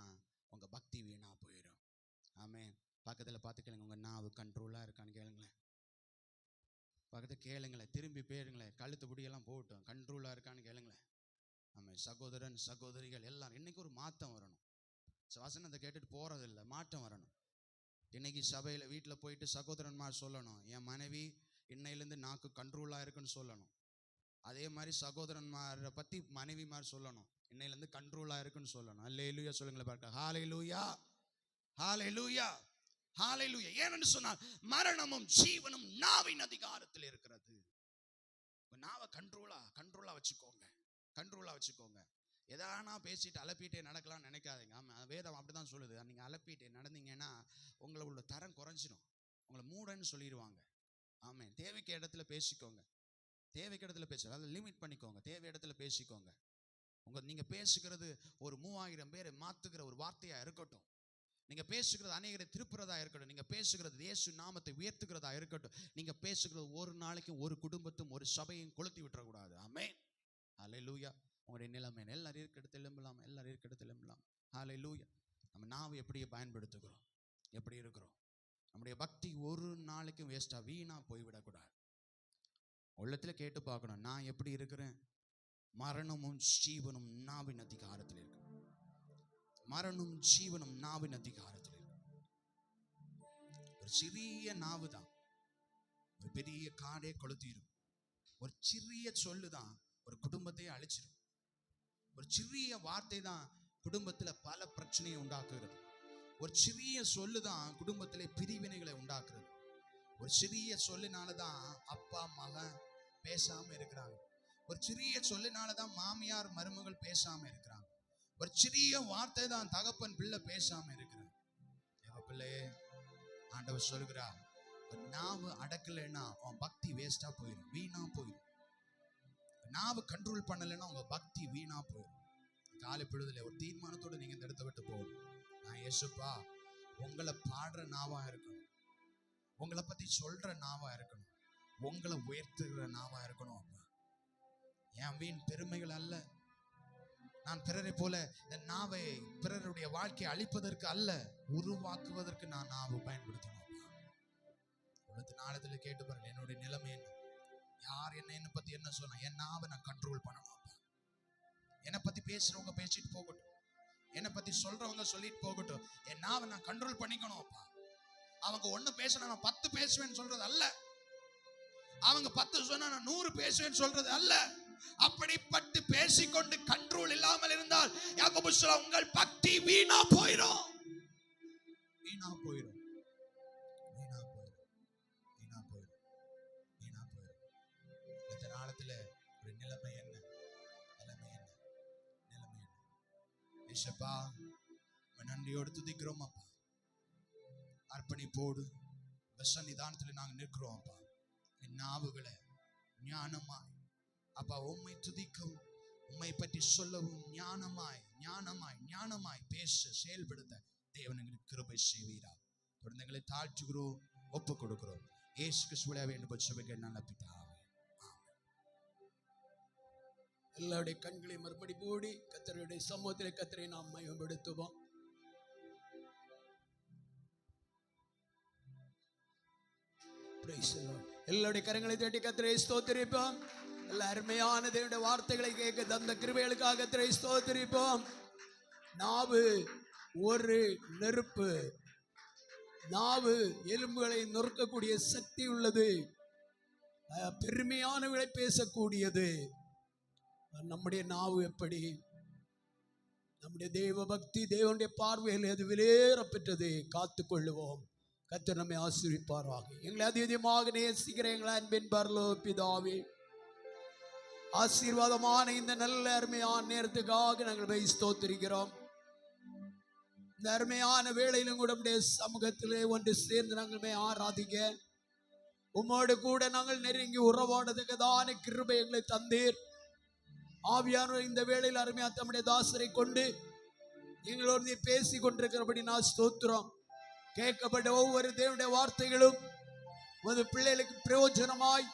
உங்க பக்தி வீணா போயிடும். ஆமென். பக்கத்தில் பார்த்து கேளுங்க, உங்க நாவு கண்ட்ரோலா இருக்கான்னு கேளுங்களேன். பக்கத்தில் கேளுங்களேன், திரும்பி போயிருங்களேன், கழுத்து புடியெல்லாம் போகட்டும், கண்ட்ரோலா இருக்கான்னு கேளுங்களேன். ஆமாம். சகோதரன் சகோதரிகள் எல்லாரும் இன்னைக்கு ஒரு மாற்றம் வரணும். வசனத்தை கேட்டுட்டு போறதில்லை, மாற்றம் வரணும். இன்னைக்கு சபையில் வீட்டில் போயிட்டு சகோதரன்மார் சொல்லணும், என் மனைவி இன்னையிலேருந்து நாக்கு கண்ட்ரோலாக இருக்குன்னு சொல்லணும். அதே மாதிரி சகோதரன்மாரை பற்றி மனைவிமார் சொல்லணும், இன்னையிலேருந்து கண்ட்ரோலாக இருக்குன்னு சொல்லணும். அல்லேலூயா சொல்லுங்களேன் பார்க்க. ஹல்லேலூயா, ஹல்லேலூயா, ஹல்லேலூயா. ஏன்னு சொன்னால் மரணமும் ஜீவனும் நாவின் அதிகாரத்தில் இருக்கிறது. நாவை கண்ட்ரோலா வச்சுக்கோங்க, கண்ட்ரோலா வச்சுக்கோங்க. எதானா பேசிட்டு அலப்பிட்டே நடக்கலாம்னு நினைக்காதீங்க. ஆமாம், வேதம் அப்படிதான் சொல்லுது. நீங்கள் அலப்பிட்டே நடந்தீங்கன்னா உங்களோட தரம் குறைஞ்சிடும், உங்களை மூடன்னு சொல்லிடுவாங்க. ஆமாம். தேவைக்கு இடத்துல பேசிக்கோங்க, தேவைக்கு இடத்துல பேச, அதை லிமிட் பண்ணிக்கோங்க. தேவை இடத்துல பேசிக்கோங்க. நீங்கள் பேசுகிறது ஒரு 3000 பேரை மாற்றுகிற ஒரு வார்த்தையாக இருக்கட்டும். நீங்கள் பேசுகிறது அநேகரை திருப்புறதா இருக்கட்டும். நீங்கள் பேசுகிறது இயேசு நாமத்தை உயர்த்துகிறதா இருக்கட்டும். நீங்கள் பேசுகிறது ஒரு நாளைக்கு ஒரு குடும்பத்தும் ஒரு சபையும் கொளுத்தி விட்டுறக்கூடாது. ஆமென். ஹல்லேலூயா. உங்களுடைய நிலைமை எல்லாரும் இருக்கிறது எழும்பலாம், எல்லாரும் இருக்கிறது எழும்பலாம். ஹல்லேலூயா. நம்ம நாவை எப்படி பயன்படுத்துகிறோம், எப்படி இருக்கிறோம், நம்முடைய பக்தி ஒரு நாளைக்கும் வேஸ்டா வீணா போய்விடக்கூடாது. உள்ளத்தில் கேட்டு பார்க்கணும், நான் எப்படி இருக்கிறேன்? மரணமும் ஜீவனும் நாவின் அதிகாரத்தில் இருக்கு. மரணம் ஜீவனும் நாவின் அதிகாரத்தில் இருக்கு. ஒரு சிறிய நாவு தான் ஒரு பெரிய காடே கொளுத்திடும். ஒரு சிறிய சொல்லுதான் ஒரு குடும்பத்தையே அழிச்சிடும். ஒரு சிறிய வார்த்தை தான் குடும்பத்தில் பல பிரச்சனையை உண்டாக்குகிறது. ஒரு சிறிய சொல்லுதான் குடும்பத்திலே பிரிவினைகளை உண்டாக்குறது. ஒரு சிறிய சொல்லினாலதான் அப்பா மகன் பேசாம இருக்கிறாங்க. ஒரு சிறிய சொல்லினாலதான் மாமியார் மருமகள் பேசாம இருக்கிறாங்க. ஒரு சிறிய வார்த்தை தான் தகப்பன் பிள்ளை பேசாம இருக்கிறான். தேவ பிள்ளையே, ஆண்டவர் சொல்கிறார், நாவு அடக்கலைன்னா உன் பக்தி வேஸ்டா போயிடும், வீணா போயிடும். நாவு கண்ட்ரோல் பண்ணலைன்னா உங்க பக்தி வீணா போயிடும். காலை பொழுதுல ஒரு தீர்மானத்தோடு நீங்க இந்த இடத்தை விட்டு போகணும். நான் இயேசுப்பா உங்களை பாடுற நாவா இருக்கணும், உங்களை பத்தி சொல்ற நாவா இருக்கணும், உங்களை உயர்த்துகிற நாவா இருக்கணும். அப்பா, என் வீண் பெருமைகள் அல்ல, நான் பிறரை போல இந்த நாவை பிறருடைய வாழ்க்கையை அழிப்பதற்கு அல்ல, உருவாக்குவதற்கு நான் நாவை பயன்படுத்தணும். உள்ளத்து நாளத்துல கேட்டு பாருங்க, என்னுடைய நிலைமை என்ன, யார் என்ன பத்தி என்ன சொன்னா, என் நாவை நான் கண்ட்ரோல் பண்ணணும். என்னை பத்தி பேசுறவங்க பேசிட்டு போகட்டும், என்னை பத்தி சொல்றவங்க சொல்லிட்டு போகட்டும், என் நாவை நான் கண்ட்ரோல் பண்ணிக்கணும். அப்பா, அவங்க 1 பேசினா நான் 10 பேசுவேன்னு சொல்றது அல்ல, அவங்க 10 சொன்னா நான் 100 பேசுவேன்னு சொல்றது அல்ல. அப்படிப்பட்டு பேசிக்கொண்டு கண்ட்ரோல் இல்லாமல் இருந்தால் யாக்கோபு சொல்றார், உங்கள் பக்தி வீணா போயிடும், வீணா போயிடும், வீணா போயிடும், வீணா போயிடும், வீணா போயிடும். இந்த நாளத்துல ஒரு நிலைமை என்ன, நிலைமை என்ன, நிலைமை என்ன? ஏசப்பா நன்றியோடு துதிக்கிறோம் அப்பா, அர்ப்பணிப்போடு சன்னிதானத்தில் நாங்கள் நிற்கிறோம் அப்பா. என் நாவுகளை ஞானமாய் அப்பா உம்மை துதிக்கவும், உம்மை பற்றி சொல்லவும் ஞானமாய் ஞானமாய் ஞானமாய் பேச செயல்படுத்த தேவன் எங்களுக்கு கிருபை செய்வீரா. தொடர்ந்து எங்களை தாழ்த்துகிறோம், ஒப்பு கொடுக்கிறோம். இயேசு கிறிஸ்துவிலே வேண்டும் சுபக நல்ல பிதாவே. எல்லாருடைய கண்களை மறுபடி மூடி கர்த்தருடைய சமூகத்திலே கர்த்தரை நாம் மகிமைப்படுத்துவோம். எல்லாருடைய கரங்களை தட்டி கர்த்தரை ஸ்தோத்திரிப்போம். எல்லா அருமையான தேவனுடைய வார்த்தைகளை கேட்க தந்த கிருபைகளுக்காக கர்த்தரை ஸ்தோத்திரிப்போம். நாவு ஒரு நெருப்பு, நாவு எலும்புகளை நொறுக்கக்கூடிய சக்தி உள்ளது, பெருமையானவர்களை பேசக்கூடியது. நம்முடைய நாவு எப்படி? நம்முடைய தெய்வ பக்தி தேவனுடைய பார்வையில் அது விலையேற பெற்றது. காத்து கொள்ளுவோம். கர்த்தர் நம்மை ஆசீர்வதிப்பாராக. எங்களை அதிகமாக நேசிக்கிற எங்களை அன்பின் பரலோக பிதாவே, ஆசீர்வாதமான இந்த நல்ல அருமையான நேரத்துக்காக நாங்கள் ஸ்தோத்திரிக்கிறோம். இந்த அருமையான வேளையிலும் கூட நம்முடைய சமூகத்திலே ஒன்று சேர்ந்து நாங்கள் ஆராதிக்க, உம்மோடு கூட நாங்கள் நெருங்கி உறவாடுறதுக்கு தானே கிருபை எங்களை தந்தீர். ஆவியானவர் இந்த வேளையில் அருமையா தம்முடைய தாசரை கொண்டு எங்களோடு நீர் பேசி கொண்டிருக்கிறபடி நான் ஸ்தோத்திரம். கேட்கப்பட்ட ஒவ்வொரு தேவனுடைய வார்த்தைகளும் உமது பிள்ளைகளுக்கு பிரயோஜனமாய்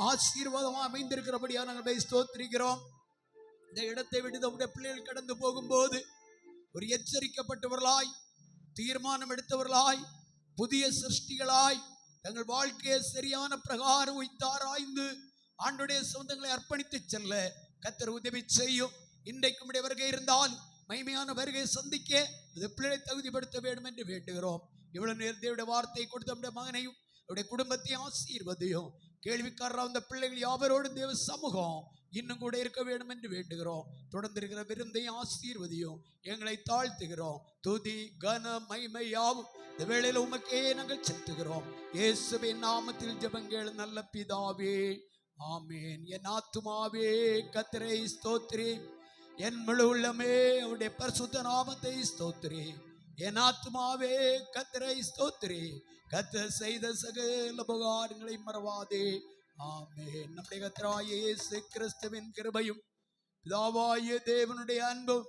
ஆசீர்வாதமாக அமைந்திருக்கிறபடியா நாங்கள் ஸ்தோத்திரிக்கிறோம். இந்த இடத்தை விட்டு நம்முடைய பிள்ளைகள் கடந்து போகும்போது ஒரு எச்சரிக்கப்பட்டவர்களாய், தீர்மானம் எடுத்தவர்களாய், புதிய சிருஷ்டிகளாய் தங்கள் வாழ்க்கையை சரியான பிரகாரம் வைத்தாராய்ந்து ஆண்டுடைய சொந்தங்களை அர்ப்பணித்து செல்ல கர்த்தர் உதவி செய்யும். இன்றைக்கு உடைய வருகை இருந்தால் மகிமையான வருகையை சந்திக்க இந்த பிள்ளைகளை தகுதிப்படுத்த வேண்டும் என்று வேண்டுகிறோம். இவ்வளவு நேரம் தேவனுடைய வார்த்தையை கொடுத்த நம்முடைய மகனையும் அவருடைய குடும்பத்தையும் ஆசீர்வதியும். கேள்விக்காரராக அந்த பிள்ளைகள் யாவரோடும் தேவ சமூகம் இன்னும் கூட இருக்க வேண்டும் என்று வேண்டுகிறோம். தொடர்ந்து இருக்கிற விருந்தையும் ஆசீர்வதியும். எங்களை தாழ்த்துகிறோம். துதி கன மகிமை யாவும் இந்த வேளையில் உமக்கே நாங்கள் செலுத்துகிறோம். இயேசுவின் நாமத்தில் ஜெபங்கள் நல்ல பிதாவே, ஆமேன். என் ஆத்துமாவே கர்த்தரை ஸ்தோத்திரி, என் முழு உள்ளமே அவருடைய பரிசுத்த நாமத்தை ஸ்தோத்திரி. என் ஆத்துமாவே கர்த்தரை ஸ்தோத்திரி, கர்த்தர் செய்த சகல உபகாரங்களை மறவாதே. ஆமென். நம்முடைய கர்த்தராகிய இயேசு கிறிஸ்துவின் கிருபையும் பிதாவாகிய தேவனுடைய அன்பும்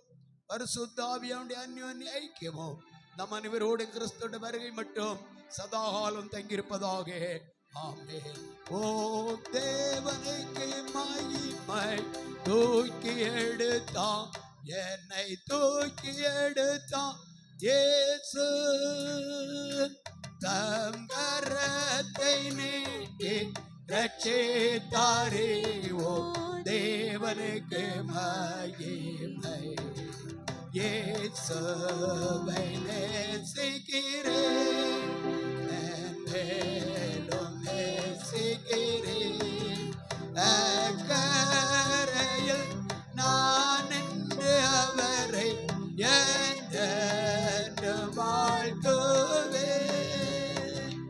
பரிசுத்த ஆவியானுடைய அன்யோன்ய ஐக்கியமும் நம் அனைவரோடு கிறிஸ்துவின் வருகை மட்டும் சதாகாலம் தங்கியிருப்பதாக. ஆமென். ஓ தேவனுக்கு மகிமை, தூக்கி எடுத்தான் என்னை, தூக்கி எடுத்தான் இயேசு. தம் கரத்தை நீட்டி ரட்சித்தாரே. ஓ தேவனுக்கு மகிமை, இயேசுவை